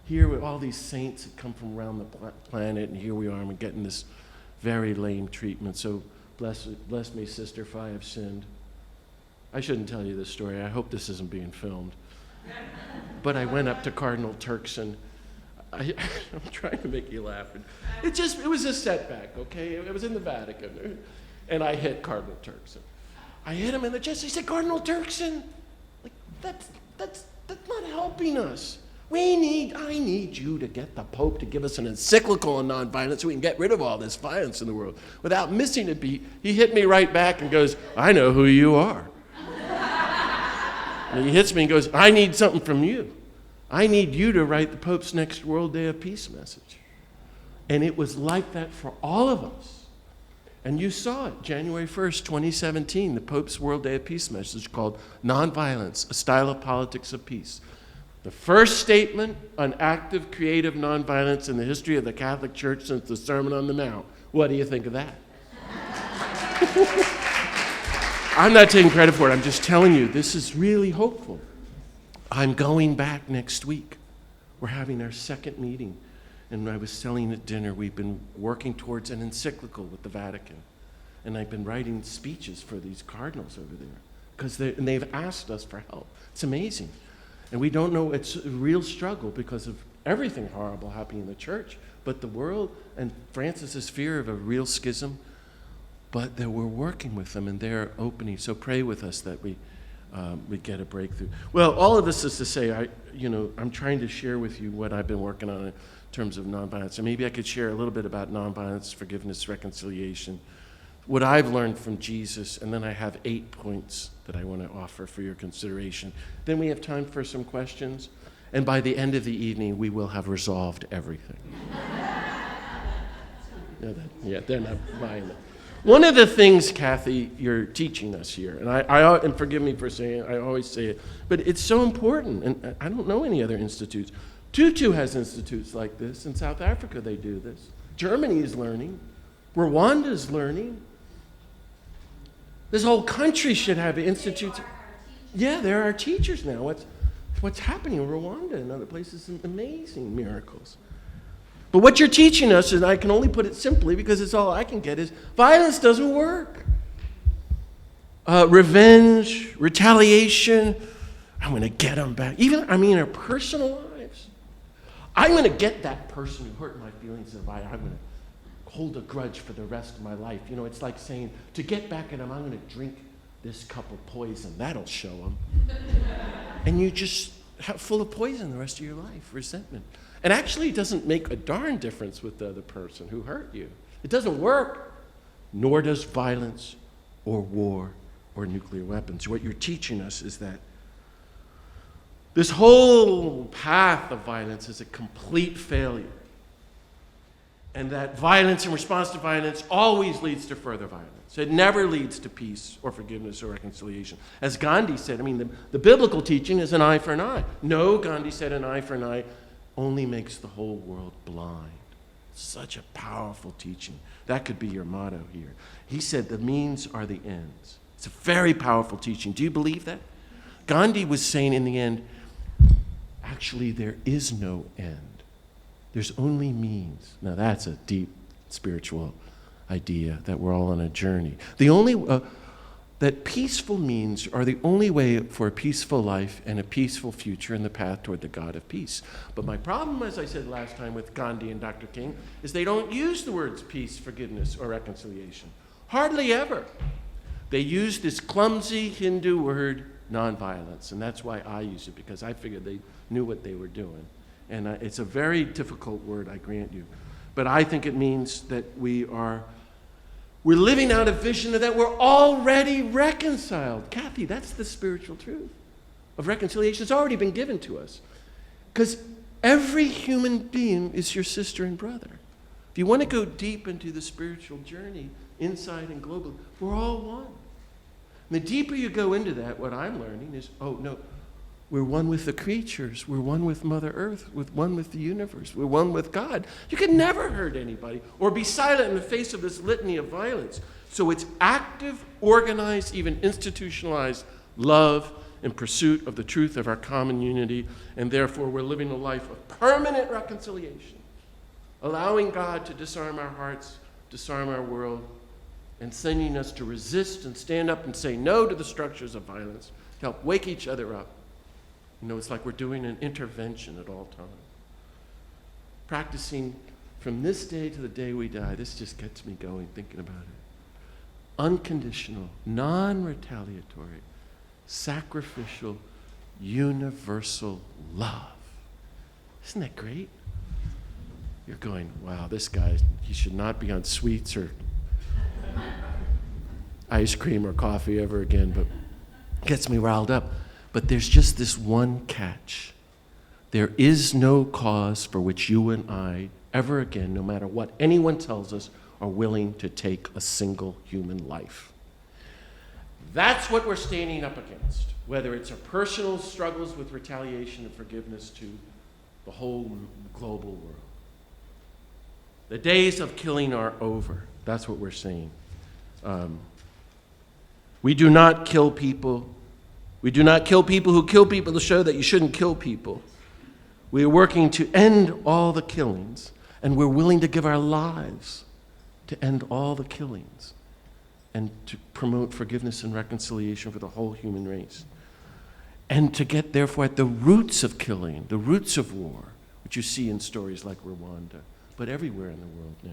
Here, all these saints had come from around the planet, and here we are, and we're getting this very lame treatment. So bless me, sister, if I have sinned. I shouldn't tell you this story. I hope this isn't being filmed. But I went up to Cardinal Turkson. I'm trying to make you laugh. It was a setback, okay? It was in the Vatican. And I hit Cardinal Turkson. I hit him in the chest. I said, "Cardinal Turkson, like that's not helping us. I need you to get the Pope to give us an encyclical on nonviolence so we can get rid of all this violence in the world." Without missing a beat, he hit me right back and goes, "I know who you are." And he hits me and goes, "I need something from you. I need you to write the Pope's next World Day of Peace message." And it was like that for all of us. And you saw it, January 1st, 2017, the Pope's World Day of Peace message called Nonviolence, a Style of Politics of Peace. The first statement on active, creative nonviolence in the history of the Catholic Church since the Sermon on the Mount. What do you think of that? I'm not taking credit for it. I'm just telling you, this is really hopeful. I'm going back next week. We're having our second meeting. And I was telling at dinner, we've been working towards an encyclical with the Vatican. And I've been writing speeches for these cardinals over there. Because they've asked us for help. It's amazing. And we don't know, it's a real struggle because of everything horrible happening in the church. But the world and Francis's fear of a real schism. But that we're working with them and they're opening. So pray with us that we get a breakthrough. Well, all of this is to say, I'm trying to share with you what I've been working on in terms of nonviolence. And maybe I could share a little bit about nonviolence, forgiveness, reconciliation, what I've learned from Jesus, and then I have 8 points that I want to offer for your consideration. Then we have time for some questions, and by the end of the evening, we will have resolved everything. They're not buying it. One of the things, Kathy, you're teaching us here, and forgive me for saying it, I always say it, but it's so important, and I don't know any other institutes. Tutu has institutes like this. In South Africa, they do this. Germany is learning. Rwanda is learning. This whole country should have institutes. Yeah, there are teachers now. What's happening in Rwanda and other places, some amazing miracles. But what you're teaching us, and I can only put it simply because it's all I can get, is violence doesn't work. Revenge, retaliation, I'm going to get them back. Even, our personal lives. I'm going to get that person who hurt my feelings and I'm going to hold a grudge for the rest of my life. It's like saying, to get back at them, I'm going to drink this cup of poison. That'll show them. And you just have full of poison the rest of your life, resentment. And actually, it doesn't make a darn difference with the other person who hurt you. It doesn't work. Nor does violence or war or nuclear weapons. What you're teaching us is that this whole path of violence is a complete failure. And that violence in response to violence always leads to further violence. It never leads to peace or forgiveness or reconciliation. As Gandhi said, the biblical teaching is an eye for an eye. No, Gandhi said, an eye for an eye only makes the whole world blind. Such a powerful teaching. That could be your motto here. He said the means are the ends. It's a very powerful teaching. Do you believe that? Gandhi was saying in the end, actually there is no end. There's only means. Now that's a deep spiritual idea that we're all on a journey. That peaceful means are the only way for a peaceful life and a peaceful future in the path toward the God of peace. But my problem, as I said last time with Gandhi and Dr. King, is they don't use the words peace, forgiveness, or reconciliation. Hardly ever. They use this clumsy Hindu word, nonviolence, and that's why I use it, because I figured they knew what they were doing. And it's a very difficult word, I grant you. But I think it means that we're living out a vision of that we're already reconciled. Kathy, that's the spiritual truth of reconciliation. It's already been given to us. Because every human being is your sister and brother. If you want to go deep into the spiritual journey, inside and globally, we're all one. And the deeper you go into that, what I'm learning is, we're one with the creatures. We're one with Mother Earth, one with the universe. We're one with God. You can never hurt anybody or be silent in the face of this litany of violence. So it's active, organized, even institutionalized love in pursuit of the truth of our common unity, and therefore we're living a life of permanent reconciliation, allowing God to disarm our hearts, disarm our world, and sending us to resist and stand up and say no to the structures of violence, to help wake each other up. It's like we're doing an intervention at all times. Practicing from this day to the day we die, this just gets me going thinking about it. Unconditional, non-retaliatory, sacrificial, universal love. Isn't that great? You're going, wow, this guy, he should not be on sweets or ice cream or coffee ever again, but gets me riled up. But there's just this one catch. There is no cause for which you and I, ever again, no matter what anyone tells us, are willing to take a single human life. That's what we're standing up against, whether it's our personal struggles with retaliation and forgiveness to the whole global world. The days of killing are over. That's what we're saying. We do not kill people. We do not kill people who kill people to show that you shouldn't kill people. We are working to end all the killings, and we're willing to give our lives to end all the killings and to promote forgiveness and reconciliation for the whole human race. And to get, therefore, at the roots of killing, the roots of war, which you see in stories like Rwanda, but everywhere in the world now.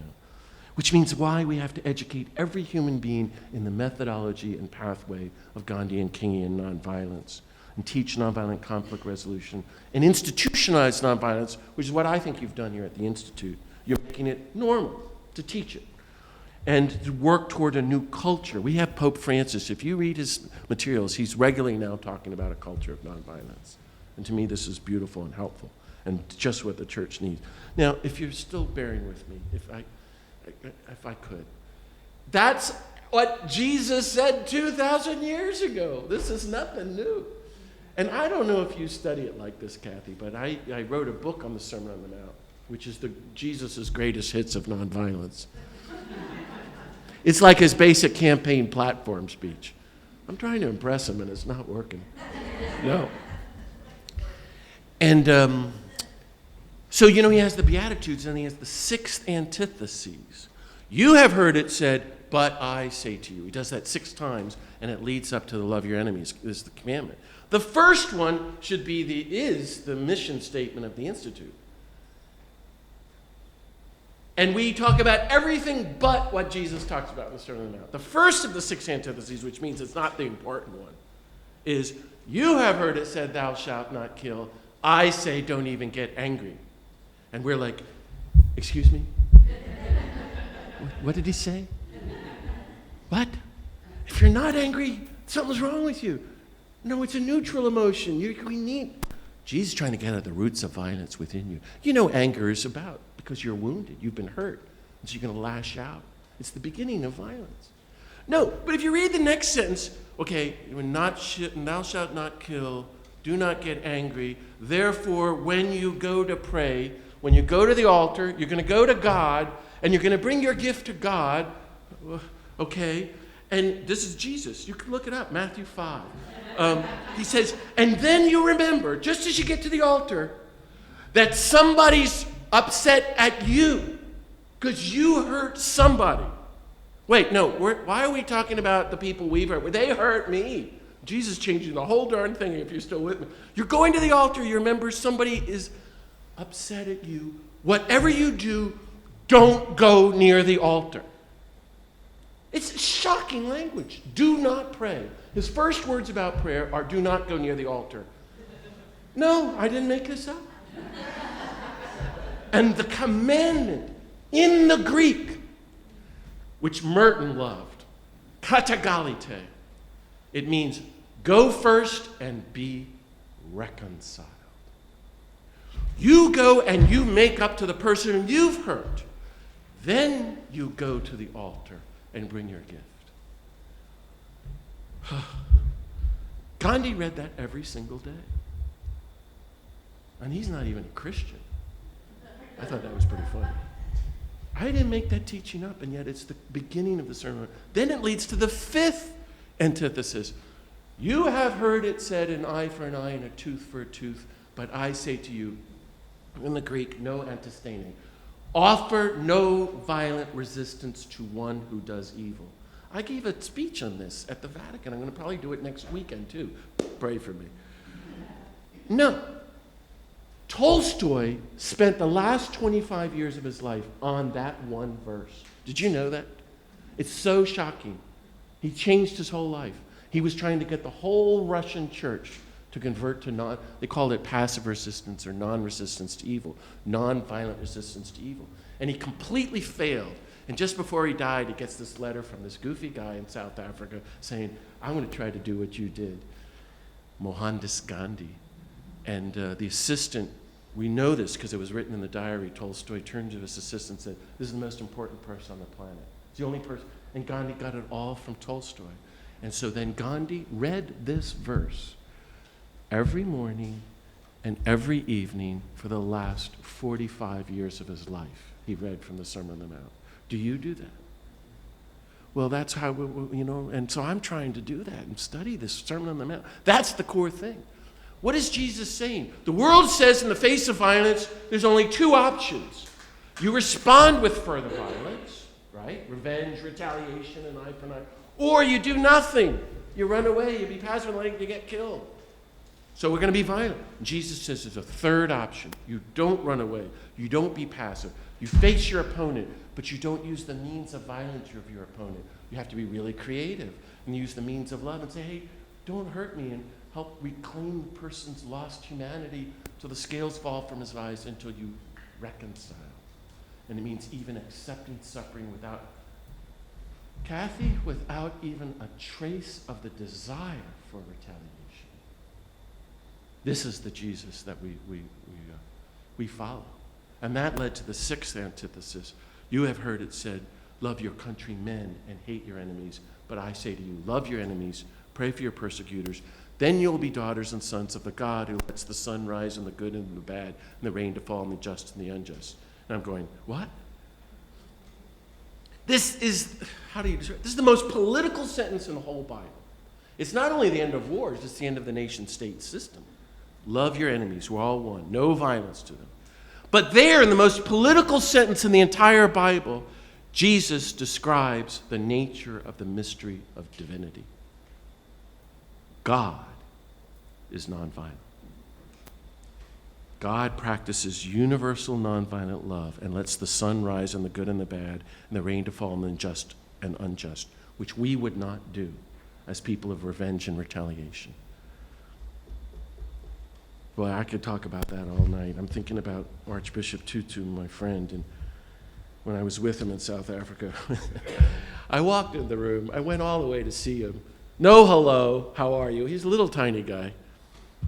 Which means why we have to educate every human being in the methodology and pathway of Gandhian Kingian nonviolence, and teach nonviolent conflict resolution, and institutionalize nonviolence, which is what I think you've done here at the Institute. You're making it normal to teach it, and to work toward a new culture. We have Pope Francis. If you read his materials, he's regularly now talking about a culture of nonviolence. And to me, this is beautiful and helpful, and just what the church needs. Now, if you're still bearing with me, if I could. That's what Jesus said 2,000 years ago. This is nothing new. And I don't know if you study it like this, Kathy, but I wrote a book on the Sermon on the Mount, which is Jesus' greatest hits of nonviolence. It's like his basic campaign platform speech. I'm trying to impress him, and it's not working. No. And So, he has the Beatitudes and he has the 6 antitheses. You have heard it said, but I say to you. He does that 6 times, and it leads up to the love your enemies is the commandment. The first one is the mission statement of the Institute. And we talk about everything but what Jesus talks about in the Sermon on the Mount. The first of the 6 antitheses, which means it's not the important one, is you have heard it said, thou shalt not kill. I say, don't even get angry. And we're like, excuse me? What did he say? What? If you're not angry, something's wrong with you. No, it's a neutral emotion. Jesus is trying to get at the roots of violence within you. You know anger is about because you're wounded. You've been hurt. And so you're going to lash out. It's the beginning of violence. No, but if you read the next sentence, okay, thou shalt not kill, do not get angry. Therefore, when you go to pray, when you go to the altar, you're going to go to God, and you're going to bring your gift to God, okay? And this is Jesus. You can look it up, Matthew 5. He says, and then you remember, just as you get to the altar, that somebody's upset at you because you hurt somebody. Wait, no, why are we talking about the people we've hurt? They hurt me. Jesus changing the whole darn thing if you're still with me. You're going to the altar, you remember somebody is upset at you. Whatever you do, don't go near the altar. It's shocking language. Do not pray. His first words about prayer are, do not go near the altar. No, I didn't make this up. And the commandment in the Greek, which Merton loved, katagalite, it means go first and be reconciled. You go and you make up to the person you've hurt. Then you go to the altar and bring your gift. Gandhi read that every single day. And he's not even a Christian. I thought that was pretty funny. I didn't make that teaching up, and yet it's the beginning of the sermon. Then it leads to the 5th antithesis. You have heard it said, an eye for an eye and a tooth for a tooth, but I say to you, in the Greek, no antistene. Offer no violent resistance to one who does evil. I gave a speech on this at the Vatican. I'm going to probably do it next weekend too. Pray for me. No. Tolstoy spent the last 25 years of his life on that one verse. Did you know that? It's so shocking. He changed his whole life. He was trying to get the whole Russian church to convert to they called it passive resistance or non-resistance to evil, non-violent resistance to evil. And he completely failed. And just before he died, he gets this letter from this goofy guy in South Africa saying, I'm going to try to do what you did. Mohandas Gandhi. And the assistant, we know this because it was written in the diary, Tolstoy turned to his assistant and said, this is the most important person on the planet. It's the only person. And Gandhi got it all from Tolstoy. And so then Gandhi read this verse every morning and every evening for the last 45 years of his life. He read from the Sermon on the Mount. Do you do that? Well, that's how, and so I'm trying to do that and study this Sermon on the Mount. That's the core thing. What is Jesus saying? The world says in the face of violence, there's only 2 options. You respond with further violence, right? Revenge, retaliation, an eye for an eye. Or you do nothing. You run away, you be passive, and you get killed. So we're going to be violent. Jesus says there's a 3rd option. You don't run away. You don't be passive. You face your opponent, but you don't use the means of violence of your opponent. You have to be really creative and use the means of love and say, hey, don't hurt me, and help reclaim the person's lost humanity till the scales fall from his eyes until you reconcile. And it means even accepting suffering without even a trace of the desire for retaliation. This is the Jesus that we follow. And that led to the 6th antithesis. You have heard it said, love your countrymen and hate your enemies. But I say to you, love your enemies, pray for your persecutors. Then you'll be daughters and sons of the God who lets the sun rise on the good and the bad, and the rain to fall on the just and the unjust. And I'm going, what? This is the most political sentence in the whole Bible. It's not only the end of wars, it's the end of the nation-state system. Love your enemies. We're all one. No violence to them. But there, in the most political sentence in the entire Bible, Jesus describes the nature of the mystery of divinity. God is nonviolent. God practices universal nonviolent love and lets the sun rise on the good and the bad and the rain to fall on the just and unjust, which we would not do as people of revenge and retaliation. Boy, I could talk about that all night. I'm thinking about Archbishop Tutu, my friend, and when I was with him in South Africa, I walked in the room. I went all the way to see him. No hello, how are you? He's a little tiny guy.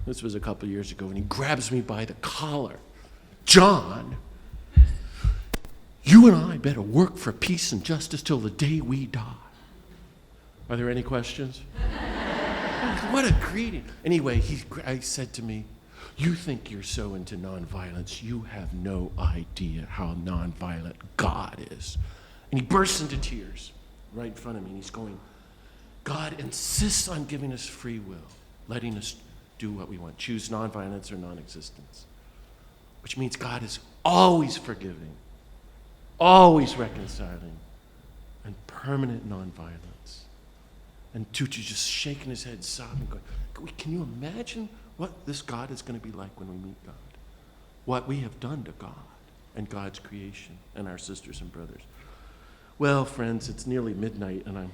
This was a couple years ago, and he grabs me by the collar. John, you and I better work for peace and justice till the day we die. Are there any questions? What a greeting. Anyway, I said to me, you think you're so into nonviolence, you have no idea how nonviolent God is. And he bursts into tears right in front of me, and he's going, God insists on giving us free will, letting us do what we want, choose nonviolence or non-existence, which means God is always forgiving, always reconciling, and permanent nonviolence. And Tutu just shaking his head, sobbing, going, can you imagine what this God is going to be like when we meet God? What we have done to God and God's creation and our sisters and brothers. Well, friends, it's nearly midnight, and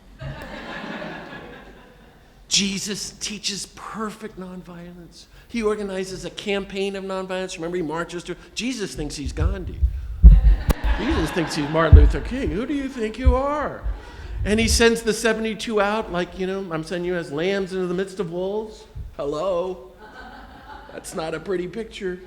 Jesus teaches perfect nonviolence. He organizes a campaign of nonviolence. Remember, he marches through. Jesus thinks he's Gandhi. Jesus thinks he's Martin Luther King. Who do you think you are? And he sends the 72 out like, I'm sending you as lambs into the midst of wolves. Hello? That's not a pretty picture.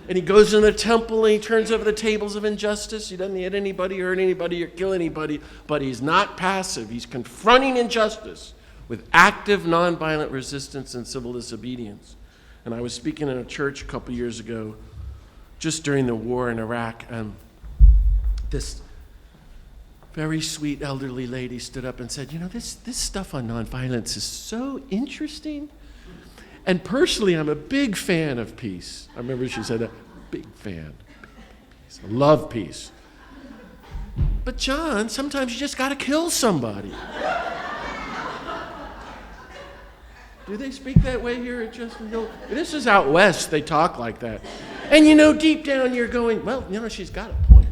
And he goes in the temple and he turns over the tables of injustice. He doesn't hit anybody, hurt anybody, or kill anybody, but he's not passive. He's confronting injustice with active nonviolent resistance and civil disobedience. And I was speaking in a church a couple years ago, just during the war in Iraq, and this very sweet elderly lady stood up and said, this stuff on nonviolence is so interesting. And personally, I'm a big fan of peace. I remember she said that, big fan. Peace. I love peace. But John, sometimes you just got to kill somebody. Do they speak that way here at Justin Hill? This is out west. They talk like that. And deep down you're going, well, she's got a point.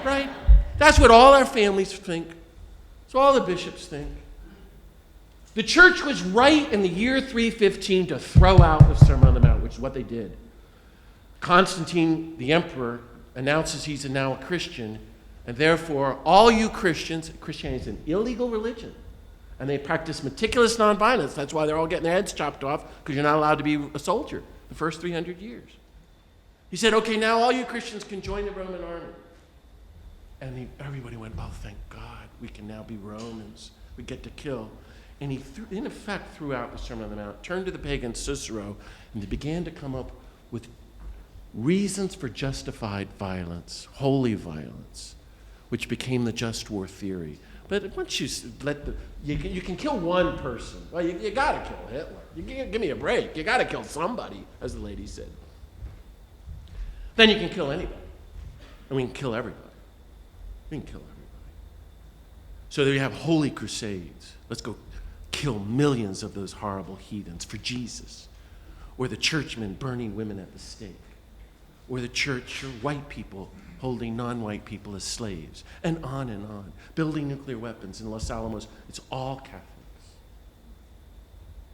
Right? That's what all our families think. That's what all the bishops think. The church was right in the year 315 to throw out the Sermon on the Mount, which is what they did. Constantine, the emperor, announces he's now a Christian, and therefore all you Christians, Christianity is an illegal religion, and they practice meticulous nonviolence. That's why they're all getting their heads chopped off, because you're not allowed to be a soldier the first 300 years. He said, okay, now all you Christians can join the Roman army. And everybody went, oh, thank God, we can now be Romans. We get to kill. And he, in effect, threw out the Sermon on the Mount, turned to the pagan Cicero, and they began to come up with reasons for justified violence, holy violence, which became the just war theory. But once you you can kill one person. Well, you got to kill Hitler. You can't give me a break. You got to kill somebody, as the lady said. Then you can kill anybody. And we can kill everybody. We can kill everybody. So there you have holy crusades. Let's go kill millions of those horrible heathens for Jesus. Or the churchmen burning women at the stake. Or the church or white people holding non-white people as slaves. And on. Building nuclear weapons in Los Alamos. It's all Catholics.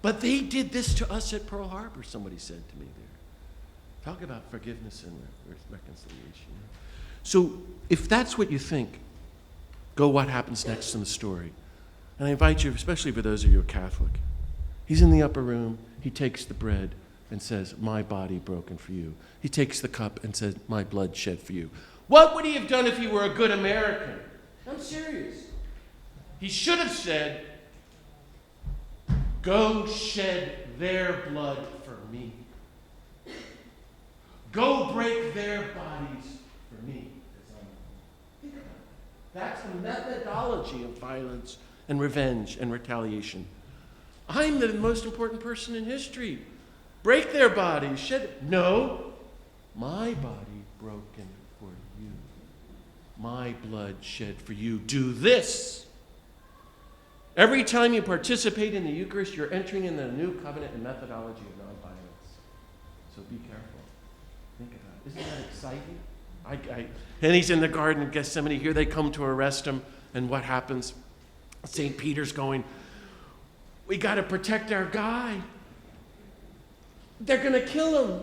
But they did this to us at Pearl Harbor, somebody said to me there. Talk about forgiveness and reconciliation. So if that's what you think, go what happens next in the story. And I invite you, especially for those of you who are Catholic. He's in the upper room. He takes the bread and says, my body broken for you. He takes the cup and says, my blood shed for you. What would he have done if he were a good American? I'm serious. He should have said, go shed their blood for me. Go break their bodies for me. Think about that. That's the methodology of violence and revenge and retaliation. I'm the most important person in history. Break their bodies, shed. No, my body broken for you. My blood shed for you. Do this. Every time you participate in the Eucharist, you're entering in the new covenant and methodology of nonviolence. So be careful. Think about it. Isn't that exciting? And he's in the Garden of Gethsemane. Here they come to arrest him. And what happens? St. Peter's going, we got to protect our guy. They're going to kill him.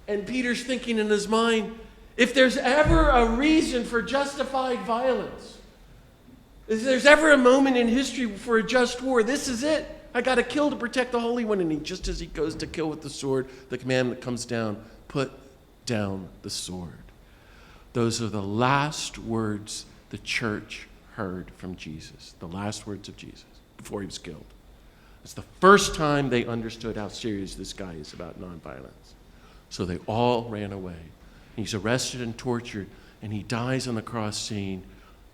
And Peter's thinking in his mind, if there's ever a reason for justified violence, if there's ever a moment in history for a just war, this is it. I got to kill to protect the Holy One. And just as he goes to kill with the sword, the commandment comes down, put down the sword. Those are the last words the church heard from Jesus, the last words of Jesus before he was killed. It's the first time they understood how serious this guy is about nonviolence. So they all ran away. He's arrested and tortured, and he dies on the cross saying,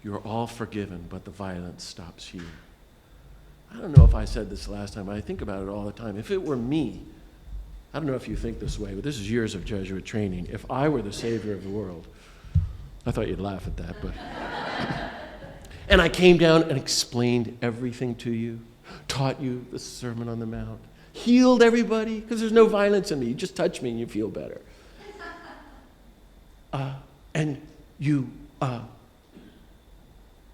you're all forgiven, but the violence stops here. I don't know if I said this last time, but I think about it all the time. If it were me, I don't know if you think this way, but this is years of Jesuit training. If I were the savior of the world, I thought you'd laugh at that, but... and I came down and explained everything to you, taught you the Sermon on the Mount, healed everybody, because there's no violence in me. You just touch me and you feel better. And you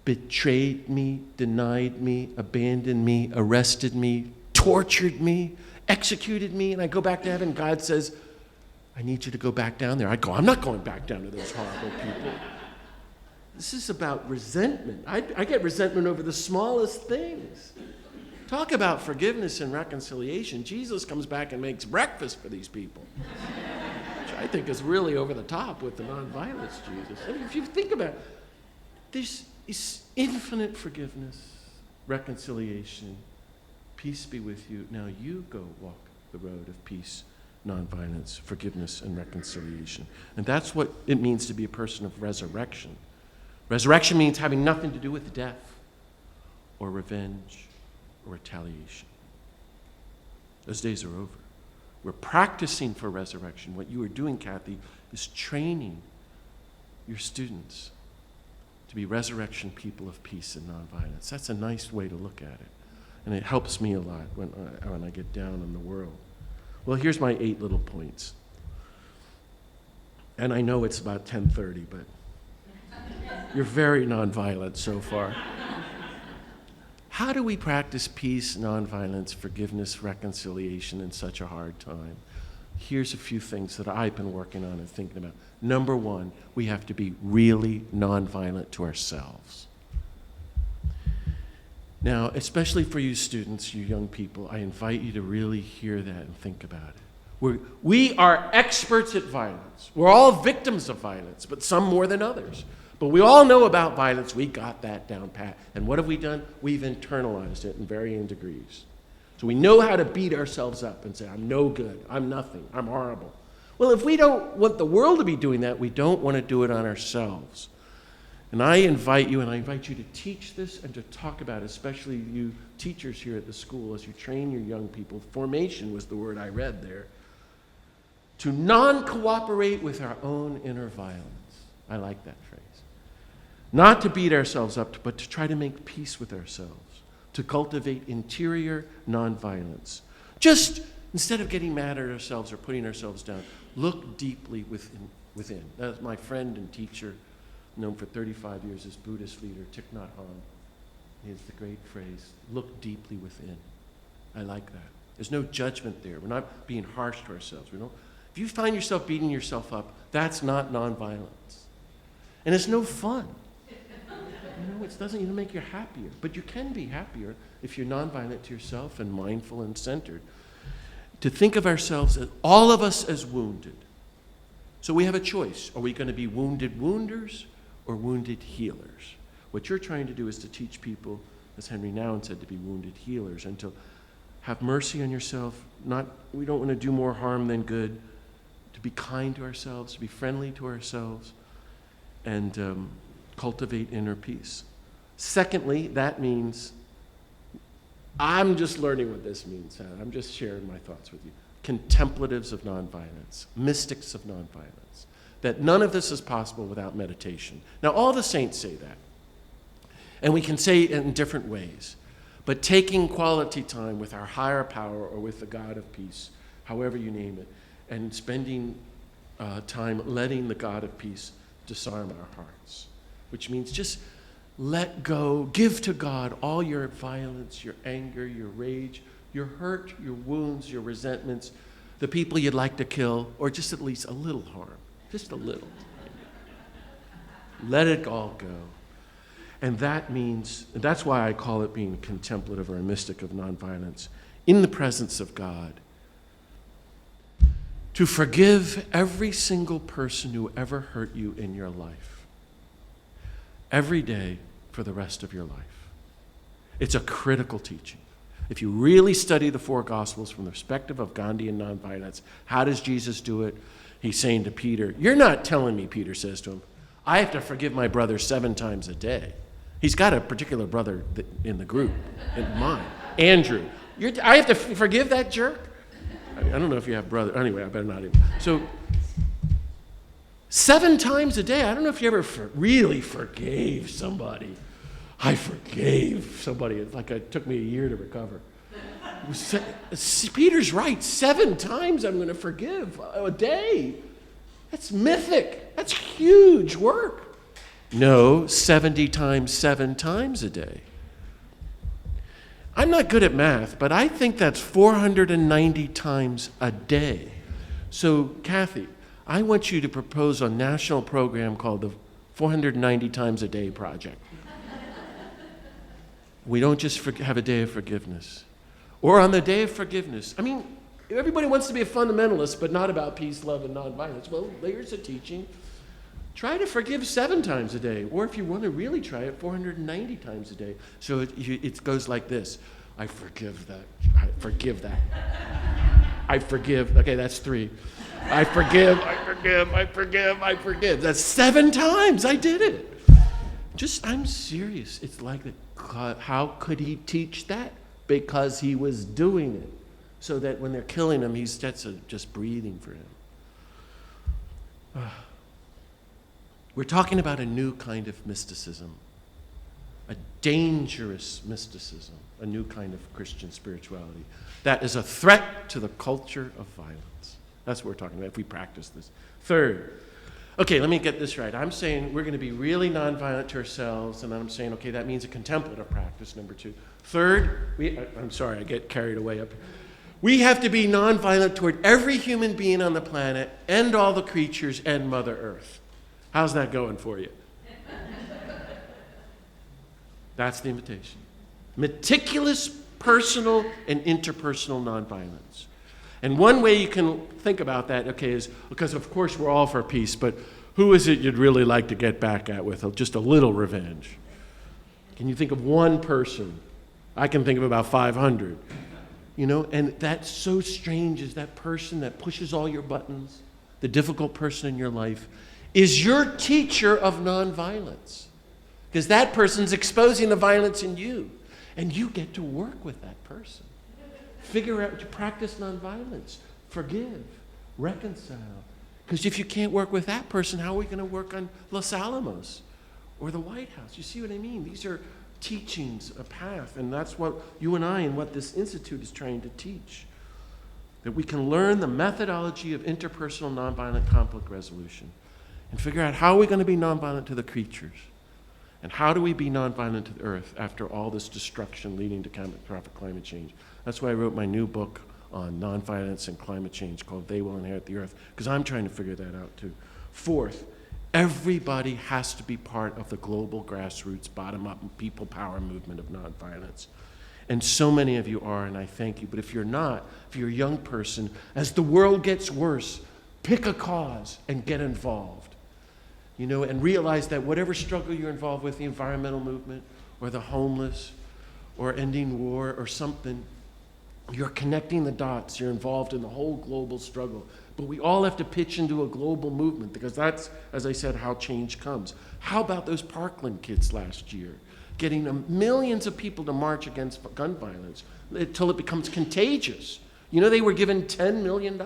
betrayed me, denied me, abandoned me, arrested me, tortured me, executed me, and I go back to heaven. God says, I need you to go back down there. I go, I'm not going back down to those horrible people. This is about resentment. I get resentment over the smallest things. Talk about forgiveness and reconciliation. Jesus comes back and makes breakfast for these people, which I think is really over the top with the nonviolence Jesus. I mean, if you think about it, there's infinite forgiveness, reconciliation, peace be with you. Now you go walk the road of peace, nonviolence, forgiveness, and reconciliation. And that's what it means to be a person of resurrection. Resurrection means having nothing to do with death or revenge or retaliation. Those days are over. We're practicing for resurrection. What you are doing, Kathy, is training your students to be resurrection people of peace and nonviolence. That's a nice way to look at it. And it helps me a lot when I get down on the world. Well, here's my 8 little points. And I know it's about 10:30, but you're very nonviolent so far. How do we practice peace, nonviolence, forgiveness, reconciliation in such a hard time? Here's a few things that I've been working on and thinking about. Number 1, we have to be really nonviolent to ourselves. Now, especially for you students, you young people, I invite you to really hear that and think about it. We are experts at violence. We're all victims of violence, but some more than others. But we all know about violence. We got that down pat. And what have we done? We've internalized it in varying degrees. So we know how to beat ourselves up and say, I'm no good, I'm nothing, I'm horrible. Well, if we don't want the world to be doing that, we don't want to do it on ourselves. And I invite you to teach this and to talk about it, especially you teachers here at the school as you train your young people. Formation was the word I read there. To non-cooperate with our own inner violence. I like that phrase. Not to beat ourselves up, but to try to make peace with ourselves. To cultivate interior nonviolence. Just, instead of getting mad at ourselves or putting ourselves down, look deeply within. That's my friend and teacher, known for 35 years as Buddhist leader, Thich Nhat Hanh. He has the great phrase, look deeply within. I like that. There's no judgment there. We're not being harsh to ourselves. If you find yourself beating yourself up, that's not nonviolence. And it's no fun. It doesn't even make you happier. But you can be happier if you're nonviolent to yourself and mindful and centered. To think of ourselves, as all of us, as wounded. So we have a choice. Are we going to be wounded wounders or wounded healers? What you're trying to do is to teach people, as Henry Nouwen said, to be wounded healers and to have mercy on yourself. We don't want to do more harm than good. To be kind to ourselves, to be friendly to ourselves, and cultivate inner peace. Secondly, that means, I'm just learning what this means. I'm just sharing my thoughts with you. Contemplatives of nonviolence, mystics of nonviolence. that none of this is possible without meditation. Now, all the saints say that. And we can say it in different ways. But taking quality time with our higher power or with the God of peace, however you name it, and spending time letting the God of peace disarm our hearts, which means just let go, give to God all your violence, your anger, your rage, your hurt, your wounds, your resentments, the people you'd like to kill, or just at least a little harm, just a little. Let it all go. And that means, and that's why I call it being contemplative or a mystic of nonviolence, in the presence of God, to forgive every single person who ever hurt you in your life, every day for the rest of your life. It's a critical teaching. If you really study the four Gospels from the perspective of Gandhian nonviolence, how does Jesus do it? He's saying to Peter, you're not telling me, Peter says to him, I have to forgive my brother 7 times a day. He's got a particular brother in the group, in mind, Andrew. I have to forgive that jerk? I don't know if you have brother. Anyway, I better not even. So 7 times a day. I don't know if you ever really forgave somebody. I forgave somebody. It's like it took me a year to recover. Peter's right. 7 times I'm going to forgive a day. That's mythic. That's huge work. No, 70 times 7 times a day. I'm not good at math, but I think that's 490 times a day. So, Kathy, I want you to propose a national program called the 490 Times a Day Project. We don't just have a day of forgiveness. Or on the day of forgiveness. I mean, everybody wants to be a fundamentalist, but not about peace, love, and nonviolence. Well, there's a teaching. Try to forgive 7 times a day, or if you want to really try it, 490 times a day. So it goes like this. I forgive that. I forgive that. I forgive. Okay, that's 3. I forgive, I forgive, I forgive, I forgive. That's 7 times. I did it. I'm serious. It's like that. How could he teach that? Because he was doing it. So that when they're killing him, that's just breathing for him. We're talking about a new kind of mysticism, a dangerous mysticism, a new kind of Christian spirituality that is a threat to the culture of violence. That's what we're talking about if we practice this. Third, okay, let me get this right. I'm saying we're going to be really nonviolent to ourselves, and I'm saying, okay, that means a contemplative practice, number 2. Third, I'm sorry, I get carried away up here. We have to be nonviolent toward every human being on the planet and all the creatures and Mother Earth. How's that going for you? That's the invitation. Meticulous, personal, and interpersonal nonviolence. And one way you can think about that, okay, is because of course we're all for peace, but who is it you'd really like to get back at with just a little revenge? Can you think of one person? I can think of about 500. And that's so strange is that person that pushes all your buttons, the difficult person in your life, is your teacher of nonviolence. Because that person's exposing the violence in you. And you get to work with that person. Figure out, to practice nonviolence. Forgive. Reconcile. Because if you can't work with that person, how are we going to work on Los Alamos or the White House? You see what I mean? These are teachings, a path. And that's what you and I and what this institute is trying to teach. That we can learn the methodology of interpersonal nonviolent conflict resolution. And figure out how are we going to be nonviolent to the creatures? And how do we be nonviolent to the earth after all this destruction leading to catastrophic climate change? That's why I wrote my new book on nonviolence and climate change called They Will Inherit the Earth, because I'm trying to figure that out too. Fourth, everybody has to be part of the global grassroots, bottom-up people power movement of nonviolence. And so many of you are, and I thank you. But if you're not, if you're a young person, as the world gets worse, pick a cause and get involved. And realize that whatever struggle you're involved with, the environmental movement or the homeless or ending war or something, you're connecting the dots. You're involved in the whole global struggle. But we all have to pitch into a global movement because that's, as I said, how change comes. How about those Parkland kids last year? Getting millions of people to march against gun violence until it becomes contagious. They were given $10 million.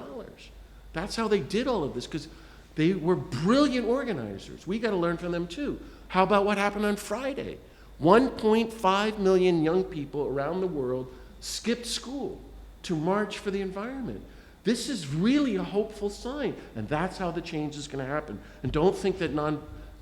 That's how they did all of this because They were brilliant organizers. We got to learn from them too. How about what happened on Friday? 1.5 million young people around the world skipped school to march for the environment. This is really a hopeful sign, and that's how the change is going to happen. And don't think that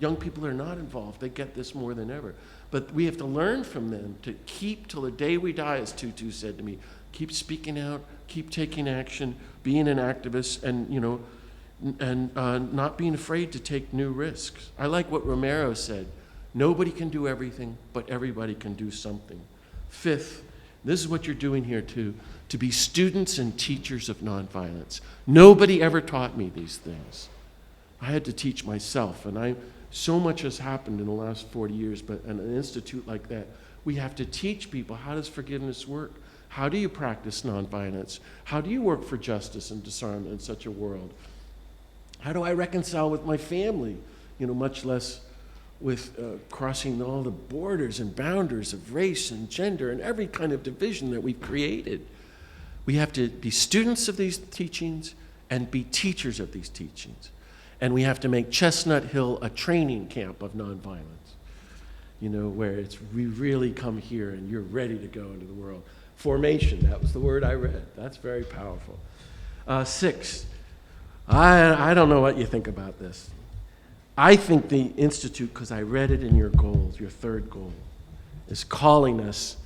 young people are not involved. They get this more than ever. But we have to learn from them to keep till the day we die, as Tutu said to me, keep speaking out, keep taking action, being an activist, and not being afraid to take new risks. I like what Romero said. Nobody can do everything, but everybody can do something. Fifth, this is what you're doing here too, to be students and teachers of nonviolence. Nobody ever taught me these things. I had to teach myself, and so much has happened in the last 40 years, but in an institute like that, we have to teach people, how does forgiveness work? How do you practice nonviolence? How do you work for justice and disarmament in such a world? How do I reconcile with my family, much less with crossing all the borders and boundaries of race and gender and every kind of division that we've created? We have to be students of these teachings and be teachers of these teachings. And we have to make Chestnut Hill a training camp of nonviolence, where we really come here and you're ready to go into the world. Formation, that was the word I read. That's very powerful. 6, I don't know what you think about this. I think the Institute, because I read it in your goals, your third goal, is calling us,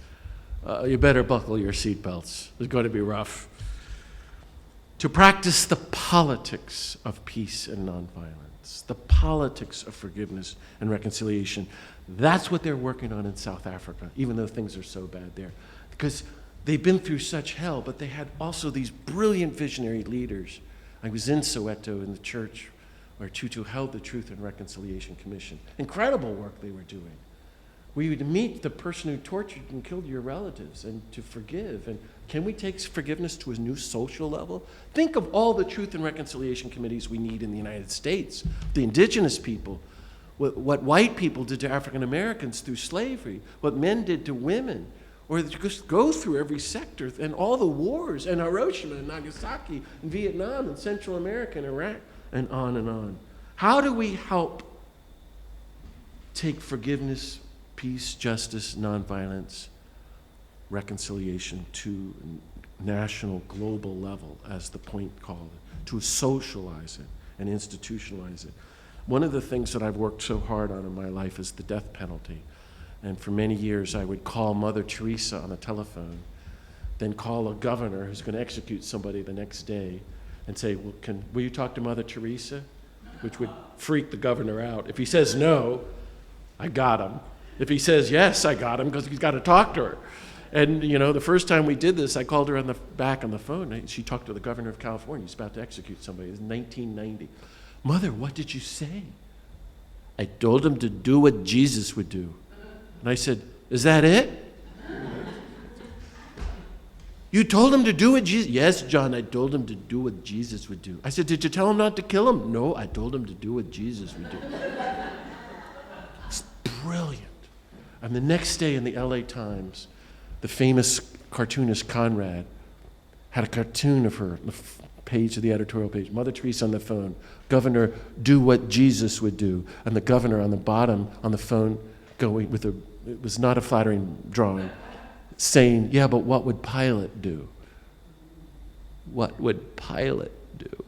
you better buckle your seatbelts. It's going to be rough. To practice the politics of peace and nonviolence, the politics of forgiveness and reconciliation. That's what they're working on in South Africa, even though things are so bad there. Because they've been through such hell, but they had also these brilliant visionary leaders. I was in Soweto in the church where Tutu held the Truth and Reconciliation Commission. Incredible work they were doing. We would meet the person who tortured and killed your relatives and to forgive. And can we take forgiveness to a new social level? Think of all the Truth and Reconciliation Committees we need in the United States, the indigenous people, what white people did to African Americans through slavery, what men did to women, or just go through every sector, and all the wars, and Hiroshima and Nagasaki, and Vietnam, and Central America, and Iraq, and on and on. How do we help take forgiveness, peace, justice, nonviolence, reconciliation to national, global level, as the point called it, to socialize it and institutionalize it? One of the things that I've worked so hard on in my life is the death penalty. And for many years, I would call Mother Teresa on the telephone, then call a governor who's going to execute somebody the next day and say, well, will you talk to Mother Teresa? Which would freak the governor out. If he says no, I got him. If he says yes, I got him, because he's got to talk to her. And, the first time we did this, I called her on the phone. She talked to the governor of California. He's about to execute somebody. It was 1990. Mother, what did you say? I told him to do what Jesus would do. And I said, is that it? You told him to do what Jesus... Yes, John, I told him to do what Jesus would do. I said, did you tell him not to kill him? No, I told him to do what Jesus would do. It's brilliant. And the next day in the LA Times, the famous cartoonist Conrad had a cartoon of her on the page of the editorial page. Mother Teresa on the phone. Governor, do what Jesus would do. And the governor on the bottom on the phone going with it was not a flattering drawing, saying, yeah, but what would Pilate do? What would Pilate do?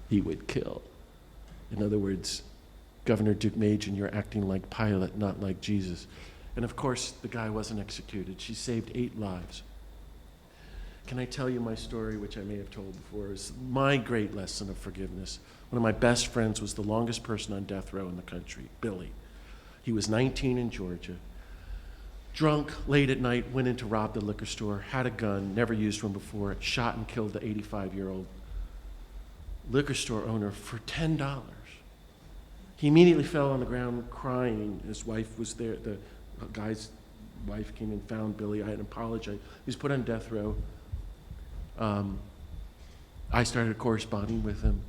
He would kill. In other words, Governor Deukmejian, you're acting like Pilate, not like Jesus. And of course, the guy wasn't executed. She saved 8 lives. Can I tell you my story, which I may have told before? Is my great lesson of forgiveness. One of my best friends was the longest person on death row in the country, Billy. He was 19 in Georgia. Drunk, late at night, went in to rob the liquor store, had a gun, never used one before, shot and killed the 85-year-old liquor store owner for $10. He immediately fell on the ground crying. His wife was there. The guy's wife came and found Billy. I had apologized. He was put on death row. I started corresponding with him,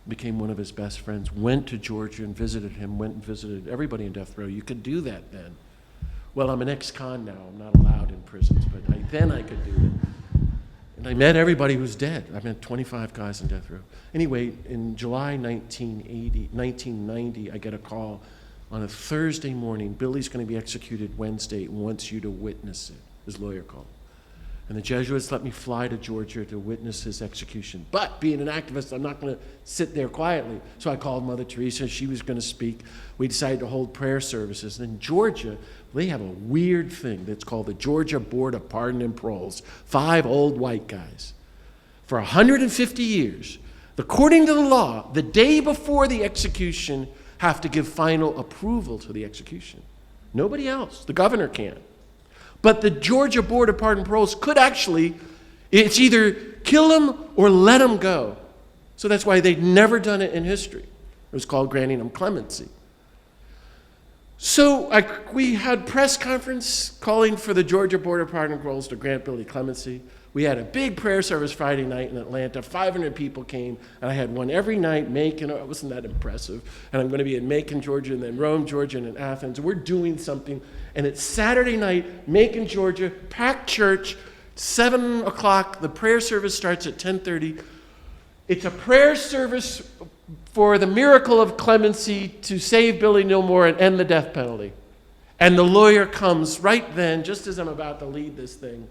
became one of his best friends, went to Georgia and visited him, went and visited everybody in death row. You could do that then. Well, I'm an ex-con now. I'm not allowed in prisons, but then I could do it. And I met everybody who's dead. I met 25 guys in death row. Anyway, in July 1990, I get a call on a Thursday morning. Billy's going to be executed Wednesday and wants you to witness it. His lawyer called. And the Jesuits let me fly to Georgia to witness his execution. But being an activist, I'm not going to sit there quietly. So I called Mother Teresa. She was going to speak. We decided to hold prayer services. And in Georgia, they have a weird thing that's called the Georgia Board of Pardon and Paroles. 5 old white guys. For 150 years, according to the law, the day before the execution, have to give final approval to the execution. Nobody else. The governor can't. But the Georgia Board of Pardon and Paroles could actually, it's either kill him or let him go. So that's why they'd never done it in history. It was called granting him clemency. So we had press conference calling for the Georgia Board of Pardon and Paroles to grant Billy clemency. We had a big prayer service Friday night in Atlanta. 500 people came, and I had one every night. Macon, it wasn't that impressive. And I'm going to be in Macon, Georgia, and then Rome, Georgia, and in Athens. We're doing something. And it's Saturday night, Macon, Georgia, packed church, 7 o'clock. The prayer service starts at 10:30. It's a prayer service for the miracle of clemency to save Billy Neal Moore and end the death penalty. And the lawyer comes right then, just as I'm about to lead this thing,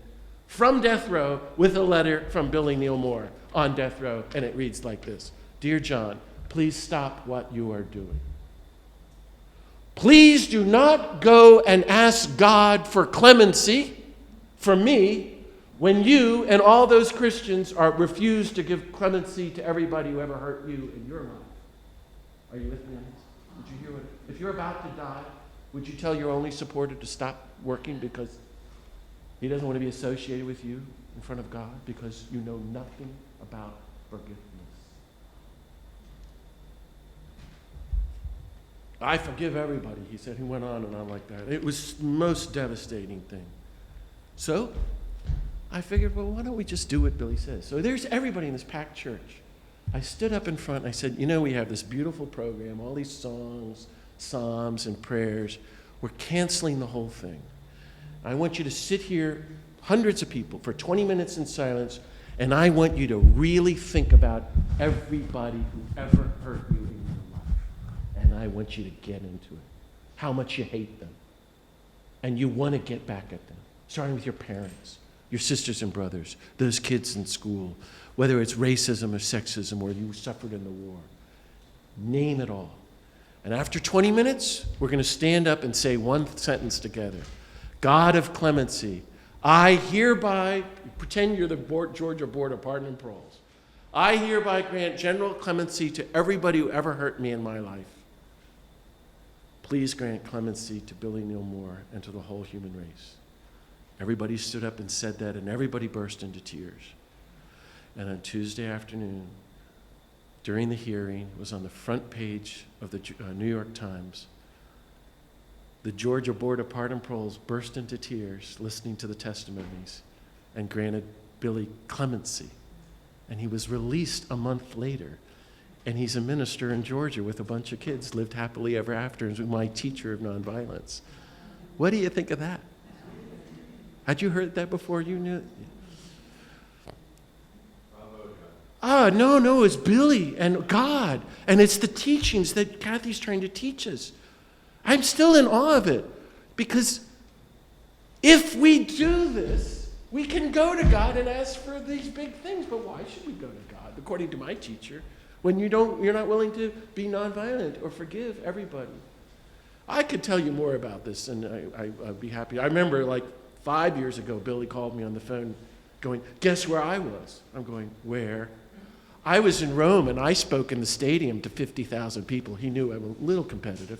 from death row with a letter from Billy Neal Moore on death row, and it reads like this. Dear John, please stop what you are doing. Please do not go and ask God for clemency for me when you and all those Christians refuse to give clemency to everybody who ever hurt you in your life. Are you with me on this? Did you hear what? If you're about to die, would you tell your only supporter to stop working because he doesn't want to be associated with you in front of God because you know nothing about forgiveness? I forgive everybody, he said. He went on and on like that. It was the most devastating thing. So I figured, well, why don't we just do what Billy says? So there's everybody in this packed church. I stood up in front and I said, we have this beautiful program, all these songs, psalms, and prayers. We're canceling the whole thing. I want you to sit here, hundreds of people, for 20 minutes in silence, and I want you to really think about everybody who ever hurt you in your life. And I want you to get into it. How much you hate them. And you want to get back at them. Starting with your parents, your sisters and brothers, those kids in school, whether it's racism or sexism or you suffered in the war. Name it all. And after 20 minutes, we're going to stand up and say one sentence together. God of clemency, I hereby, pretend you're the Georgia Board of Pardon and Paroles. I hereby grant general clemency to everybody who ever hurt me in my life. Please grant clemency to Billy Neal Moore and to the whole human race. Everybody stood up and said that, and everybody burst into tears. And on Tuesday afternoon, during the hearing, was on the front page of the New York Times. The Georgia Board of Pardon and Paroles burst into tears listening to the testimonies and granted Billy clemency. And he was released a month later. And he's a minister in Georgia with a bunch of kids, lived happily ever after, and was my teacher of nonviolence. What do you think of that? Had you heard that before? You knew it? No, it's Billy and God. And it's the teachings that Kathy's trying to teach us. I'm still in awe of it. Because if we do this, we can go to God and ask for these big things. But why should we go to God, according to my teacher, when you're not willing to be nonviolent or forgive everybody? I could tell you more about this, and I'd be happy. I remember, 5 years ago, Billy called me on the phone going, guess where I was? I'm going, where? I was in Rome, and I spoke in the stadium to 50,000 people. He knew I'm a little competitive.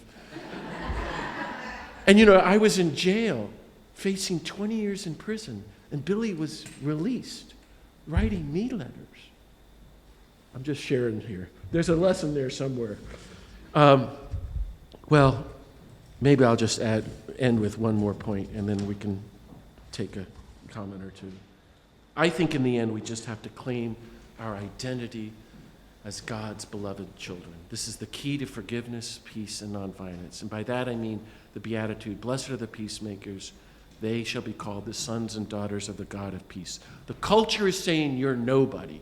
And, I was in jail, facing 20 years in prison, and Billy was released, writing me letters. I'm just sharing here. There's a lesson there somewhere. Well, maybe I'll just end with one more point, and then we can take a comment or two. I think in the end, we just have to claim our identity as God's beloved children. This is the key to forgiveness, peace, and nonviolence. And by that I mean the Beatitude, blessed are the peacemakers, They shall be called the sons and daughters of the God of peace. The culture is saying you're nobody,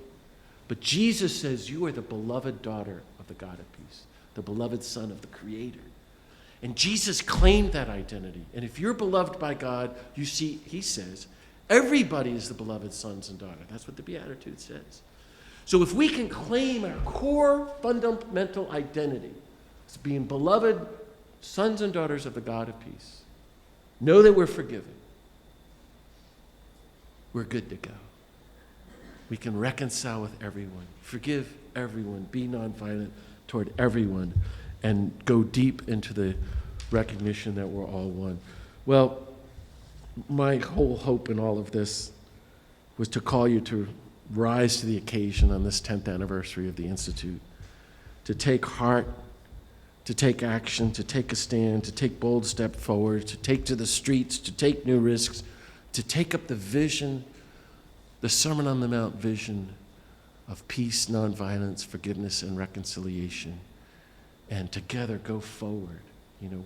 but Jesus says you are the beloved daughter of the God of peace, the beloved son of the Creator. And Jesus claimed that identity. And if you're beloved by God, you see, he says, everybody is the beloved sons and daughters. That's what the Beatitude says. So if we can claim our core fundamental identity as being beloved sons and daughters of the God of peace, know that we're forgiven, we're good to go. We can reconcile with everyone, forgive everyone, be nonviolent toward everyone, and go deep into the recognition that we're all one. Well, my whole hope in all of this was to call you to rise to the occasion on this 10th anniversary of the Institute, to take heart, to take action, to take a stand, to take bold step forward, to take to the streets, to take new risks, to take up the vision, the Sermon on the Mount vision of peace, nonviolence, forgiveness, and reconciliation, and together go forward,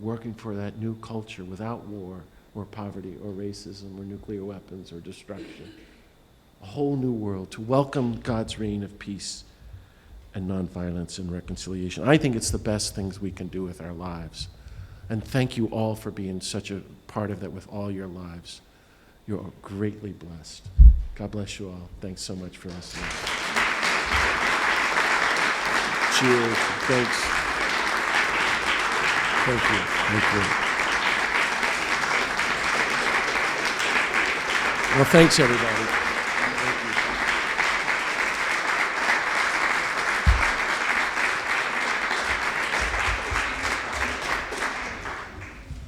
working for that new culture without war or poverty or racism or nuclear weapons or destruction. A whole new world to welcome God's reign of peace and nonviolence and reconciliation. I think it's the best things we can do with our lives. And thank you all for being such a part of that with all your lives. You're greatly blessed. God bless you all. Thanks so much for listening. Cheers. Thanks. Thank you. Thank you. Well, thanks, everybody. Thank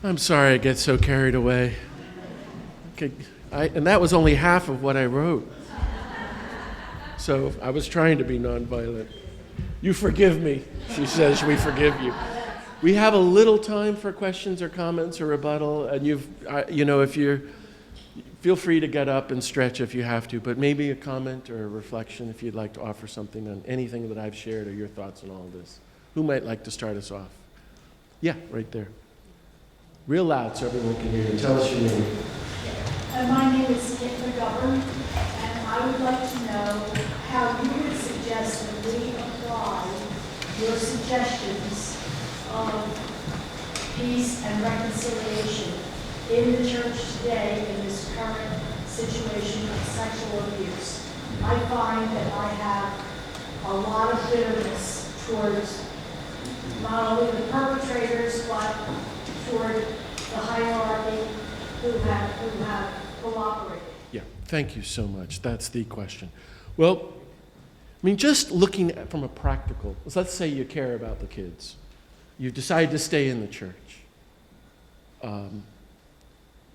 you. I'm sorry I get so carried away. Okay, and that was only half of what I wrote. So I was trying to be nonviolent. You forgive me, she says, we forgive you. We have a little time for questions or comments or rebuttal, and if you're, feel free to get up and stretch if you have to, but maybe a comment or a reflection if you'd like to offer something on anything that I've shared or your thoughts on all this. Who might like to start us off? Yeah, right there. Real loud so everyone can hear you. Tell us your name. My name is Kit McGovern, and I would like to know how you would suggest that we apply your suggestions of peace and reconciliation in the church today in this current situation of sexual abuse. I find that I have a lot of bitterness towards not only the perpetrators, but toward the hierarchy who have cooperated. Yeah, thank you so much. That's the question. Well, just looking at from a practical, let's say you care about the kids. You decide to stay in the church.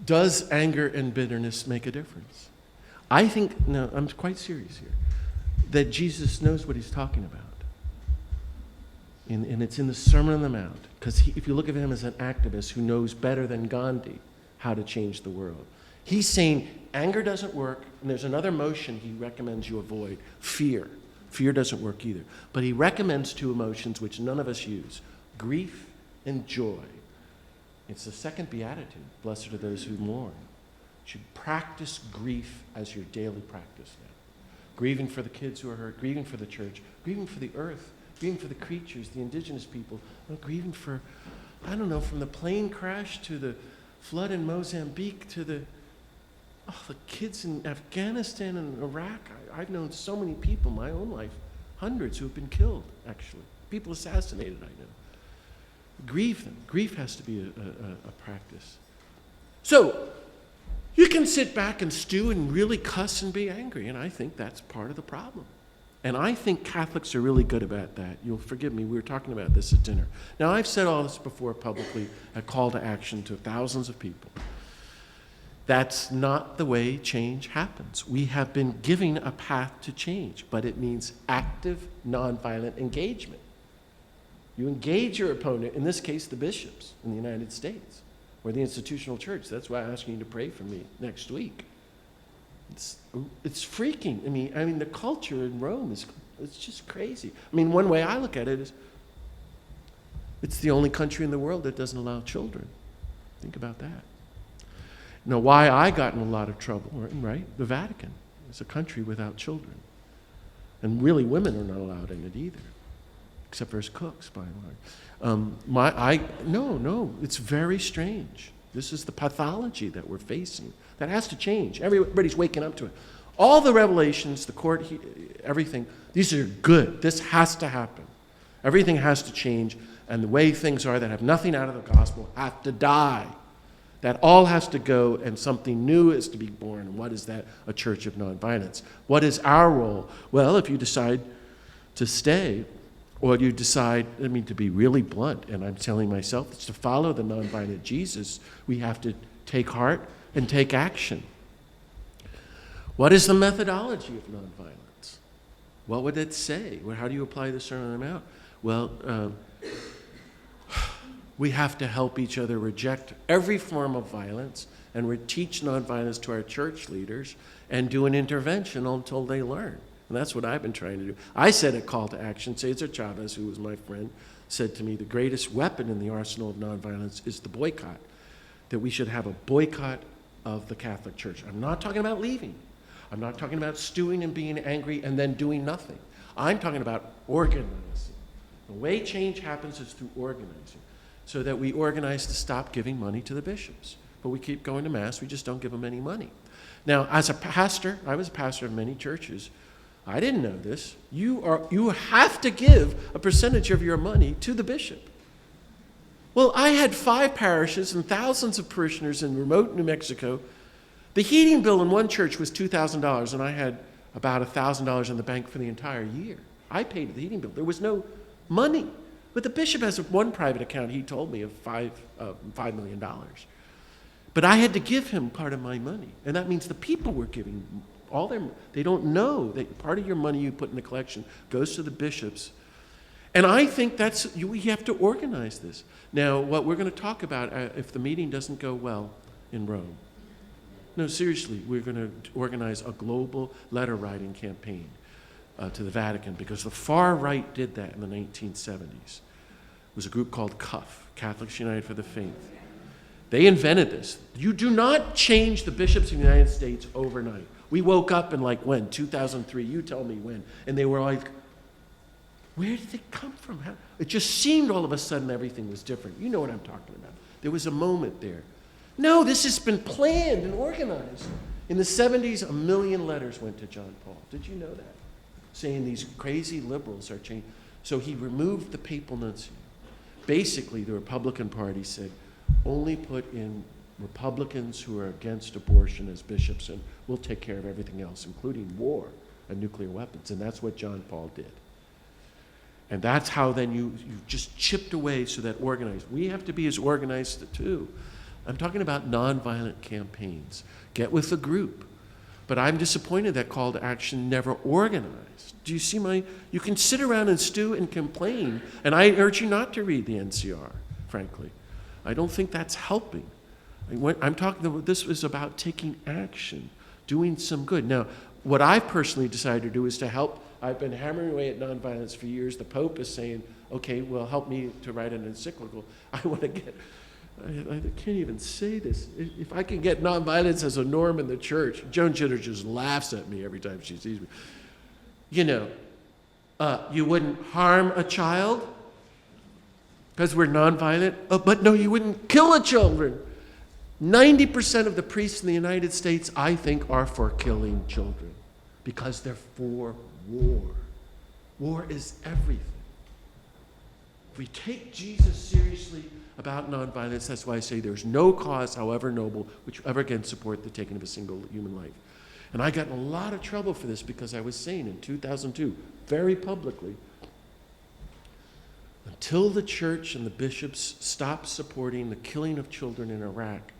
Does anger and bitterness make a difference? I think, no, I'm quite serious here, that Jesus knows what he's talking about. And it's in the Sermon on the Mount, because if you look at him as an activist who knows better than Gandhi how to change the world, he's saying anger doesn't work, and there's another emotion he recommends you avoid, fear. Fear doesn't work either. But he recommends two emotions which none of us use, grief and joy. It's the second beatitude, blessed are those who mourn. You should practice grief as your daily practice now. Grieving for the kids who are hurt, grieving for the church, grieving for the earth, grieving for the creatures, the indigenous people, grieving for, from the plane crash to the flood in Mozambique to the kids in Afghanistan and Iraq. I've known so many people in my own life, hundreds who have been killed, actually. People assassinated, I know. Grieve them. Grief has to be a practice. So, you can sit back and stew and really cuss and be angry, and I think that's part of the problem. And I think Catholics are really good about that. You'll forgive me, we were talking about this at dinner. Now, I've said all this before publicly, a call to action to thousands of people. That's not the way change happens. We have been giving a path to change, but it means active, nonviolent engagement. You engage your opponent, in this case, the bishops in the United States, or the institutional church. That's why I'm asking you to pray for me next week. It's freaking. I mean, the culture in Rome it's just crazy. One way I look at it is, it's the only country in the world that doesn't allow children. Think about that. Now, why I got in a lot of trouble, right? The Vatican is a country without children. And really, women are not allowed in it either, except for as cooks, by and large. No, it's very strange. This is the pathology that we're facing. That has to change. Everybody's waking up to it. All the revelations, the court, everything, these are good. This has to happen. Everything has to change, and the way things are that have nothing out of the gospel have to die. That all has to go, and something new is to be born. And what is that? A church of nonviolence. What is our role? Well, if you decide to stay, or you decide, to be really blunt, and I'm telling myself, it's to follow the nonviolent Jesus, we have to take heart and take action. What is the methodology of nonviolence? What would it say? Well, how do you apply the Sermon on the Mount? Well, we have to help each other reject every form of violence and teach nonviolence to our church leaders and do an intervention until they learn. And that's what I've been trying to do. I said a call to action. Cesar Chavez, who was my friend, said to me, the greatest weapon in the arsenal of nonviolence is the boycott, that we should have a boycott of the Catholic Church. I'm not talking about leaving. I'm not talking about stewing and being angry and then doing nothing. I'm talking about organizing. The way change happens is through organizing, so that we organize to stop giving money to the bishops. But we keep going to Mass, we just don't give them any money. Now, as a pastor, I was a pastor of many churches. I didn't know this. You have to give a percentage of your money to the bishop. Well, I had 5 parishes and thousands of parishioners in remote New Mexico. The heating bill in one church was $2,000, and I had about $1,000 in the bank for the entire year. I paid the heating bill. There was no money. But the bishop has one private account, he told me, of $5 million. But I had to give him part of my money. And that means the people were giving they don't know that part of your money you put in the collection goes to the bishops. And I think we have to organize this. Now, what we're going to talk about, if the meeting doesn't go well in Rome, no, seriously, we're going to organize a global letter writing campaign to the Vatican, because the far right did that in the 1970s. It was a group called CUF, Catholics United for the Faith. They invented this. You do not change the bishops of the United States overnight. We woke up in when? 2003, you tell me when. And they were like, where did it come from? It just seemed all of a sudden everything was different. You know what I'm talking about. There was a moment there. No, this has been planned and organized. In the 70s, 1 million letters went to John Paul. Did you know that? Saying these crazy liberals are changing. So he removed the papal nuncio. Basically, the Republican Party said, only put in Republicans who are against abortion as bishops, and we'll take care of everything else, including war and nuclear weapons. And that's what John Paul did. And that's how then you just chipped away so that organized. We have to be as organized too. I'm talking about nonviolent campaigns. Get with the group. But I'm disappointed that call to action never organized. Do you see you can sit around and stew and complain, and I urge you not to read the NCR, frankly. I don't think that's helping. I'm talking, this is about taking action, doing some good. Now, what I've personally decided to do is to help. I've been hammering away at nonviolence for years. The Pope is saying, okay, well, help me to write an encyclical. I can't even say this. If I can get nonviolence as a norm in the church, Joan Jitter just laughs at me every time she sees me. You wouldn't harm a child because we're nonviolent? But no, you wouldn't kill a children. 90% of the priests in the United States, I think, are for killing children because they're for war. War is everything. If we take Jesus seriously about nonviolence, that's why I say there's no cause, however noble, which ever can support the taking of a single human life. And I got in a lot of trouble for this because I was saying in 2002, very publicly, until the church and the bishops stop supporting the killing of children in Iraq,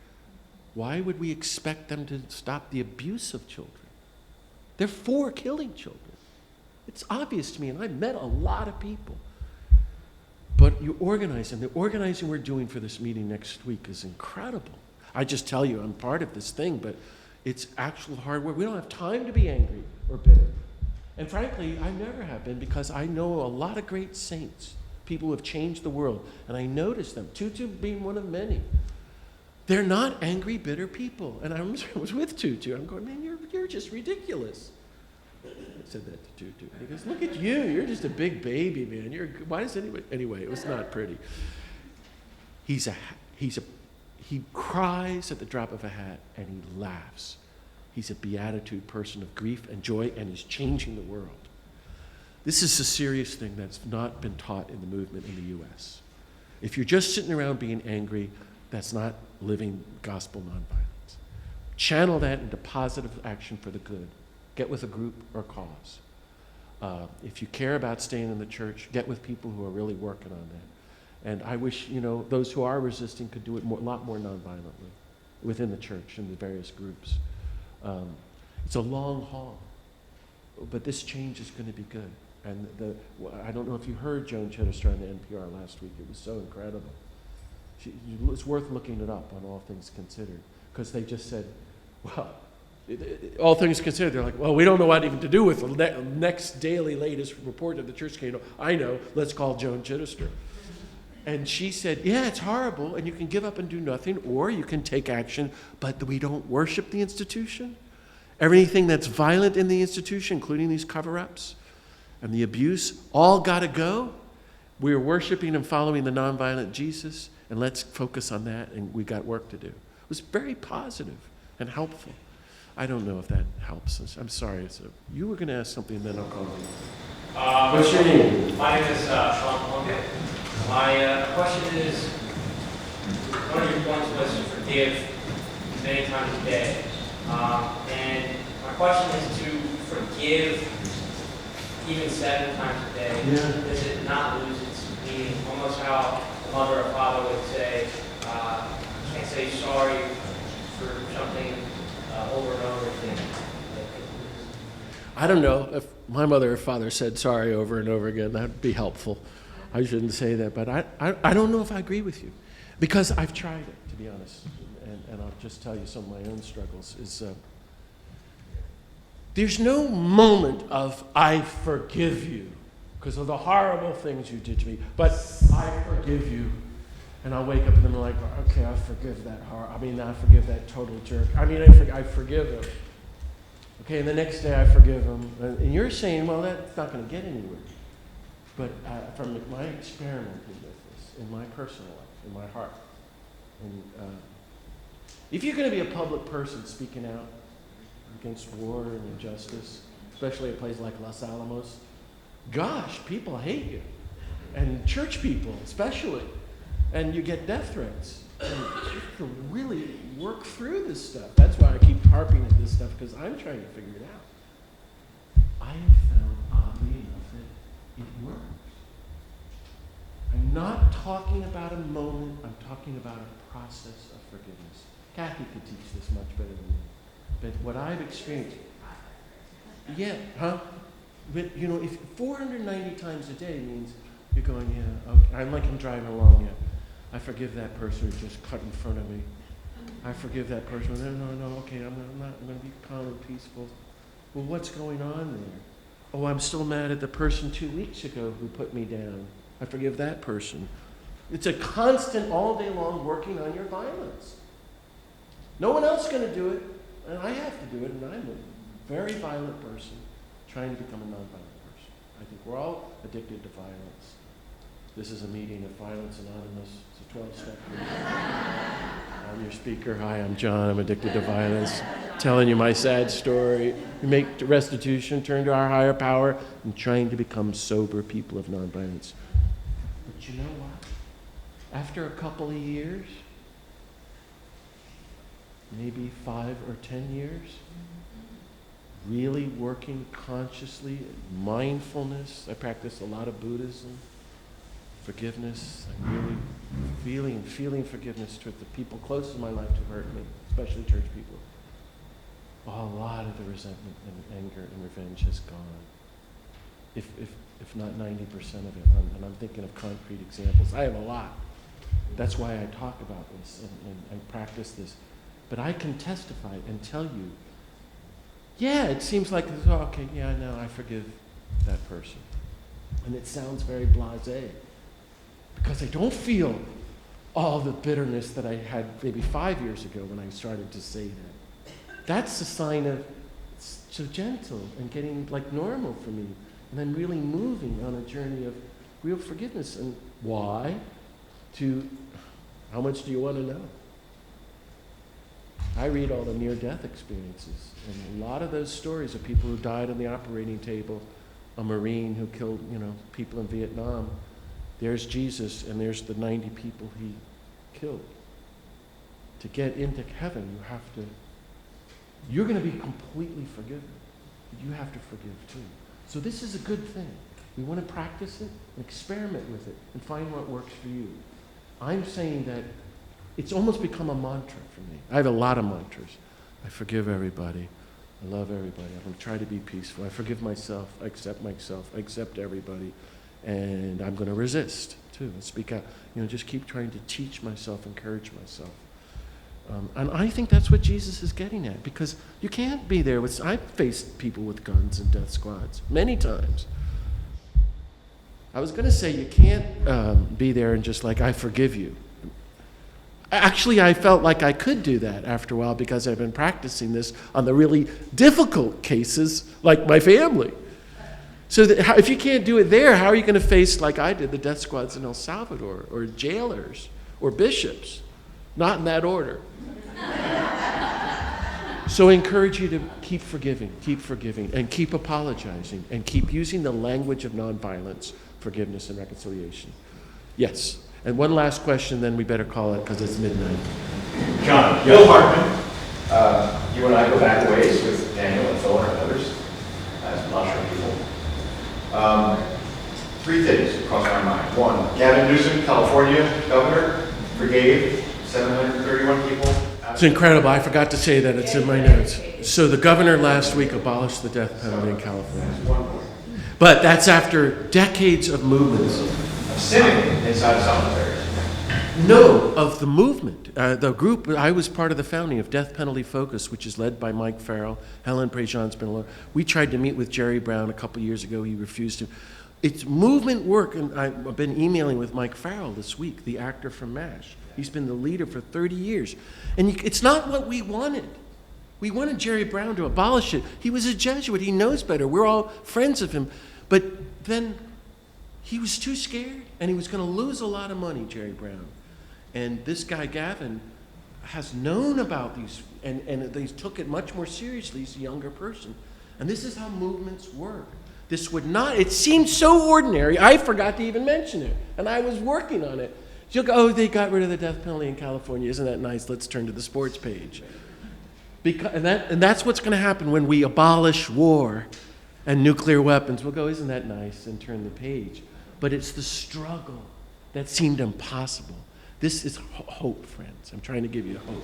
why would we expect them to stop the abuse of children? They're for killing children. It's obvious to me, and I've met a lot of people. But you organize, and the organizing we're doing for this meeting next week is incredible. I just tell you, I'm part of this thing, but it's actual hard work. We don't have time to be angry or bitter. And frankly, I never have been, because I know a lot of great saints, people who have changed the world, and I notice them, Tutu being one of many. They're not angry, bitter people. And I was with Tutu. I'm going, man, you're just ridiculous. I said that to Tutu. He goes, look at you. You're just a big baby, man. Why does anybody? Anyway, it was not pretty. He cries at the drop of a hat, and he laughs. He's a beatitude person of grief and joy, and he's changing the world. This is a serious thing that's not been taught in the movement in the U.S. If you're just sitting around being angry, that's not living gospel nonviolence. Channel that into positive action for the good. Get with a group or cause. If you care about staying in the church, get with people who are really working on that. And I wish, those who are resisting could do it a lot more nonviolently within the church and the various groups. It's a long haul, but this change is going to be good. And I don't know if you heard Joan Chittister on the NPR last week. It was so incredible. It's worth looking it up on All Things Considered, because they just said, well, all things considered, they're like, well, we don't know what even to do with the next daily latest report of the church scandal. I know, let's call Joan Chittister. And she said, yeah, it's horrible, and you can give up and do nothing, or you can take action, but we don't worship the institution. Everything that's violent in the institution, including these cover-ups and the abuse, all got to go. We're worshiping and following the nonviolent Jesus, and let's focus on that, and we got work to do. It was very positive and helpful. I don't know if that helps us. I'm sorry. So you were going to ask something, then I'll call you. What's your name? My name is Sean Plunkett. My question is, one of your points was to forgive many times a day. And my question is to forgive even 7 times a day. Yeah. Does it not lose its meaning? Almost how a mother or father would say, you can't say sorry for something over and over again. I don't know if my mother or father said sorry over and over again. That would be helpful. I shouldn't say that, but I don't know if I agree with you, because I've tried it, to be honest, and I'll just tell you some of my own struggles. There's no moment of I forgive you because of the horrible things you did to me, but I forgive you. And I'll wake up and I'm like, okay, I forgive that I forgive that total jerk. I forgive him. Okay, and the next day I forgive him. And you're saying, well, that's not going to get anywhere. But from my experimenting with this, in my personal life, in my heart, and if you're going to be a public person speaking out against war and injustice, especially at a place like Los Alamos, gosh, people hate you. And church people especially. And you get death threats. And you have to really work through this stuff. That's why I keep harping at this stuff, because I'm trying to figure it out. I have found, oddly enough, that it works. I'm not talking about a moment. I'm talking about a process of forgiveness. Kathy could teach this much better than me. But what I've experienced, But, if 490 times a day means you're going, yeah, okay. I'm driving along, yeah. I forgive that person who just cut in front of me. I forgive that person. No, okay, I'm going to be calm and peaceful. Well, what's going on there? Oh, I'm still mad at the person 2 weeks ago who put me down. I forgive that person. It's a constant, all day long, working on your violence. No one else is going to do it, and I have to do it, and I'm a very violent person trying to become a nonviolent person. I think we're all addicted to violence. This is a meeting of Violence Anonymous. It's a 12-step group. I'm your speaker. Hi, I'm John. I'm addicted to violence. Telling you my sad story. We make restitution, turn to our higher power, and trying to become sober people of nonviolence. But you know what? After a couple of years, maybe 5 or 10 years, really working consciously, mindfulness. I practice a lot of Buddhism. Forgiveness. I'm really feeling forgiveness toward the people close in my life who hurt me, especially church people. A lot of the resentment and anger and revenge has gone. If not 90% of it. And I'm thinking of concrete examples. I have a lot. That's why I talk about this and I practice this. But I can testify and tell you, yeah, it seems like, okay, yeah, no, I forgive that person. And it sounds very blasé. Because I don't feel all the bitterness that I had maybe 5 years ago when I started to say that. That's a sign of it's so gentle and getting like normal for me. And I'm really moving on a journey of real forgiveness. And why? To how much do you want to know? I read all the near-death experiences, and a lot of those stories of people who died on the operating table, a Marine who killed, people in Vietnam. There's Jesus, and there's the 90 people he killed. To get into heaven, you're going to be completely forgiven. You have to forgive too. So this is a good thing. We want to practice it, and experiment with it, and find what works for you. I'm saying that it's almost become a mantra for me. I have a lot of mantras. I forgive everybody. I love everybody. I'm going to try to be peaceful. I forgive myself. I accept everybody. And I'm going to resist, too, and speak out. Just keep trying to teach myself, encourage myself. And I think that's what Jesus is getting at, because you can't be there with... I've faced people with guns and death squads many times. I was going to say you can't be there and just like, I forgive you. Actually, I felt like I could do that after a while because I've been practicing this on the really difficult cases, like my family. So if you can't do it there, how are you going to face, like I did, the death squads in El Salvador, or jailers, or bishops? Not in that order. So I encourage you to keep forgiving, and keep apologizing, and keep using the language of nonviolence, forgiveness, and reconciliation. Yes. And one last question, then we better call it because it's midnight. John, Bill Hartman, you and I go back a ways with Daniel and Phil and others, as Lusher people. Three things cross my mind. One, Gavin Newsom, California governor, forgave 731 people. It's incredible. I forgot to say that. It's in my notes. So the governor last week abolished the death penalty in California. But that's after decades of movements. Sinning inside of solitary. No, of the movement. The group, I was part of the founding of Death Penalty Focus, which is led by Mike Farrell. Helen Prejean's been along. We tried to meet with Jerry Brown a couple years ago. He refused to. It's movement work, and I've been emailing with Mike Farrell this week, the actor from MASH. He's been the leader for 30 years. And it's not what we wanted. We wanted Jerry Brown to abolish it. He was a Jesuit. He knows better. We're all friends of him. But then he was too scared, and he was going to lose a lot of money, Jerry Brown. And this guy, Gavin, has known about these, and they took it much more seriously. He's a younger person. And this is how movements work. This would not, it seemed so ordinary, I forgot to even mention it. And I was working on it. You'll go, oh, they got rid of the death penalty in California. Isn't that nice? Let's turn to the sports page. And that's what's going to happen when we abolish war and nuclear weapons. We'll go, isn't that nice? And turn the page. But it's the struggle that seemed impossible. This is hope, friends. I'm trying to give you hope.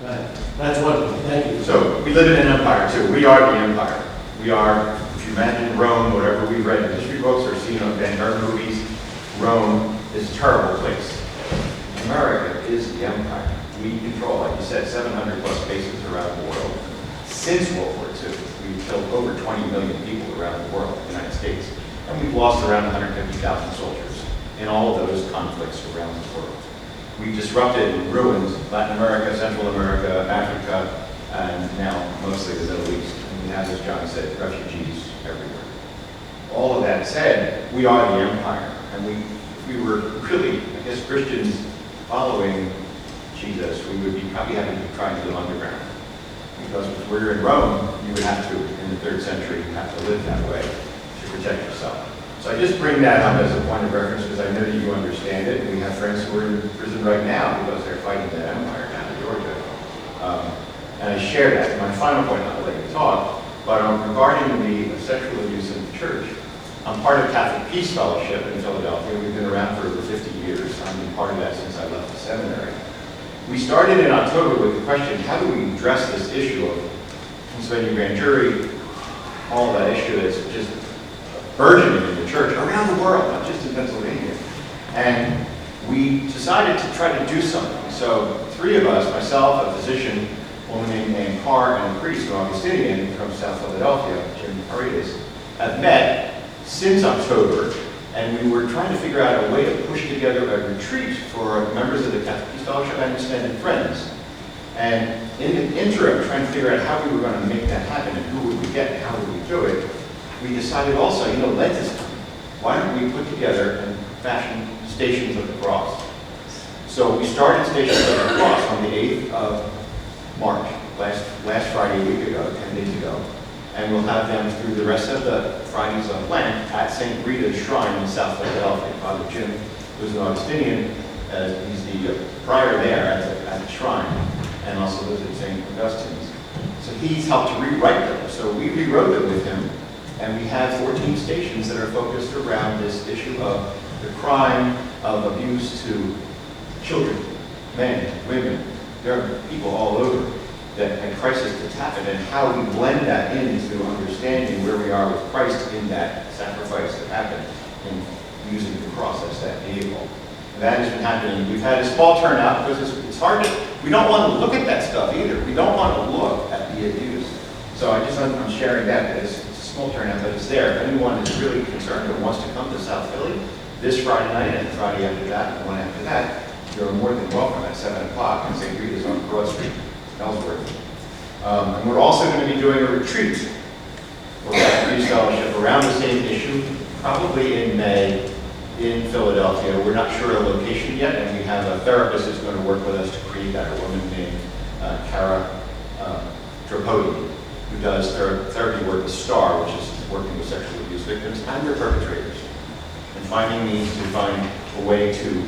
That's wonderful. Thank you. So we live in an empire, too. We are the empire. We are, if you imagine Rome, whatever we've read in history books or seen on Van Gogh movies, Rome is a terrible place. America is the empire. We control, like you said, 700 plus bases around the world. Since World War II, we've killed over 20 million people around the world, the United States. And we've lost around 150,000 soldiers in all of those conflicts around the world. We've disrupted and ruined Latin America, Central America, Africa, and now mostly the Middle East. And we have, as John said, refugees everywhere. All of that said, we are the empire. And if we were really, I guess, Christians following Jesus, we would be probably having to try and live underground. Because if we're in Rome, you would have to, in the 3rd century, you have to live that way to protect yourself. So I just bring that up as a point of reference because I know that you understand it. We have friends who are in prison right now because they're fighting that empire down in Georgia. And I share that. My final point, not to let you talk, but regarding the sexual abuse in the church, I'm part of Catholic Peace Fellowship in Philadelphia. We've been around for over 50 years. I've been part of that since I left the seminary. We started in October with the question, how do we address this issue of Pennsylvania grand jury, all that issue that's just burgeoning in the church around the world, not just in Pennsylvania. And we decided to try to do something. So 3 of us, myself, a physician, a woman named Carr, and a priest, an Augustinian from South Philadelphia, Jim Paredes, have met since October And we were trying to figure out a way to push together a retreat for members of the Catholic Peace Fellowship and extended friends. And in the interim, trying to figure out how we were going to make that happen and who would we get and how would we do it, we decided also, Lent is coming. Why don't we put together and fashion Stations of the Cross? So we started Stations of the Cross on the 8th of March, last Friday, a week ago, 10 days ago. And we'll have them through the rest of the Fridays of Lent at St. Rita's Shrine in South Philadelphia. Father Jim, who's an Augustinian, he's the prior there at the shrine, and also lives at St. Augustine's. So he's helped to rewrite them. So we rewrote them with him, and we have 14 stations that are focused around this issue of the crime of abuse to children, men, women. There are people all over that had crisis that's happened, and how we blend that into understanding where we are with Christ in that sacrifice that happened and using the cross as that vehicle. And that has been happening. We've had a small turnout because it's hard to, we don't want to look at that stuff either. We don't want to look at the abuse. So I'm sharing that because it's a small turnout, but it's there. If anyone is really concerned or wants to come to South Philly this Friday night and the Friday after that and the one after that, you're more than welcome at 7 o'clock in St. Rita's on Broad Street, Ellsworth. And we're also going to be doing a retreat for Catholic Peace Fellowship around the same issue, probably in May in Philadelphia. We're not sure of the location yet, and we have a therapist who's going to work with us to create that, a woman named Cara Tripodi, who does therapy work with STAR, which is working with sexual abuse victims and their perpetrators, and finding means to find a way to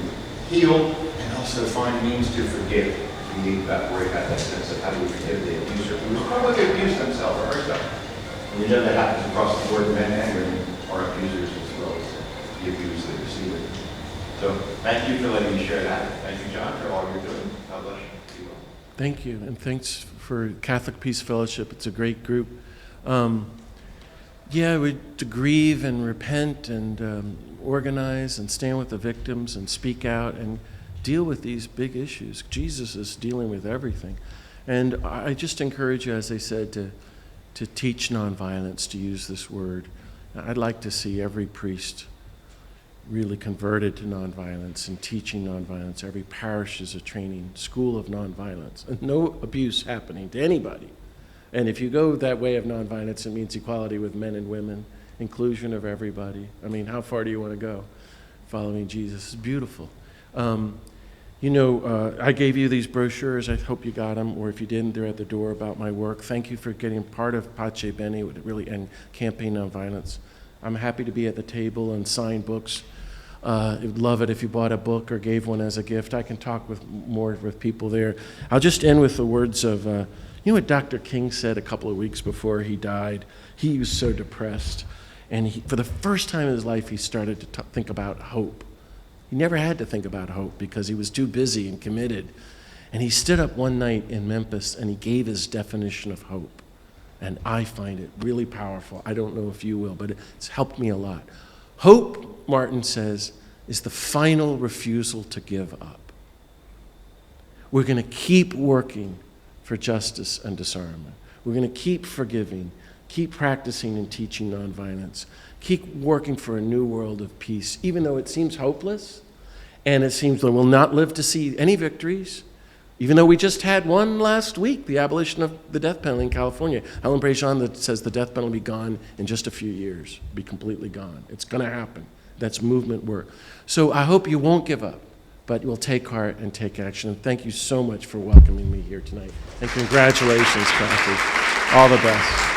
heal and also find means to forgive. We need that worry about that sense of how do we forgive the abuser who was probably abused themselves or herself. And we know that happens across the board. Men and women are abusers as well as the abused that receive it. So thank you for letting me share that. Thank you, John, for all you're doing. God bless you. Thank you, and thanks for Catholic Peace Fellowship. It's a great group. To grieve and repent and organize and stand with the victims and speak out and deal with these big issues. Jesus is dealing with everything. And I just encourage you, as I said, to teach nonviolence, to use this word. I'd like to see every priest really converted to nonviolence and teaching nonviolence. Every parish is a training school of nonviolence, and no abuse happening to anybody. And if you go that way of nonviolence, it means equality with men and women, inclusion of everybody. I mean, how far do you want to go? Following Jesus is beautiful. I gave you these brochures. I hope you got them, or if you didn't, they're at the door about my work. Thank you for getting part of Pace Bene, and Campaign Nonviolence. I'm happy to be at the table and sign books. I'd love it if you bought a book or gave one as a gift. I can talk more with people there. I'll just end with the words of, what Dr. King said a couple of weeks before he died? He was so depressed. And for the first time in his life, he started to think about hope. He never had to think about hope because he was too busy and committed. And he stood up one night in Memphis and he gave his definition of hope. And I find it really powerful. I don't know if you will, but it's helped me a lot. Hope, Martin says, is the final refusal to give up. We're going to keep working for justice and disarmament. We're going to keep forgiving, keep practicing and teaching nonviolence, keep working for a new world of peace, even though it seems hopeless, and it seems that we'll not live to see any victories, even though we just had one last week, the abolition of the death penalty in California. Helen Prejean that says the death penalty will be gone in just a few years, be completely gone. It's going to happen. That's movement work. So I hope you won't give up, but you'll take heart and take action. And thank you so much for welcoming me here tonight. And congratulations, Kathy. All the best.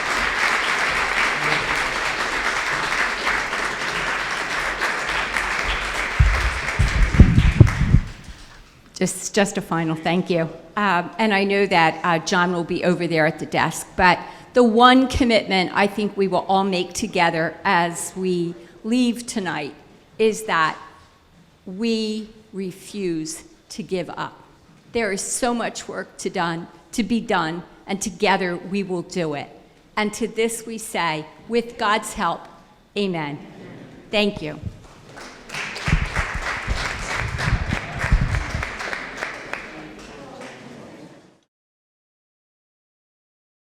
Just a final thank you. And I know that John will be over there at the desk, but the one commitment I think we will all make together as we leave tonight is that we refuse to give up. There is so much work to be done, and together we will do it. And to this we say, with God's help, amen. Thank you.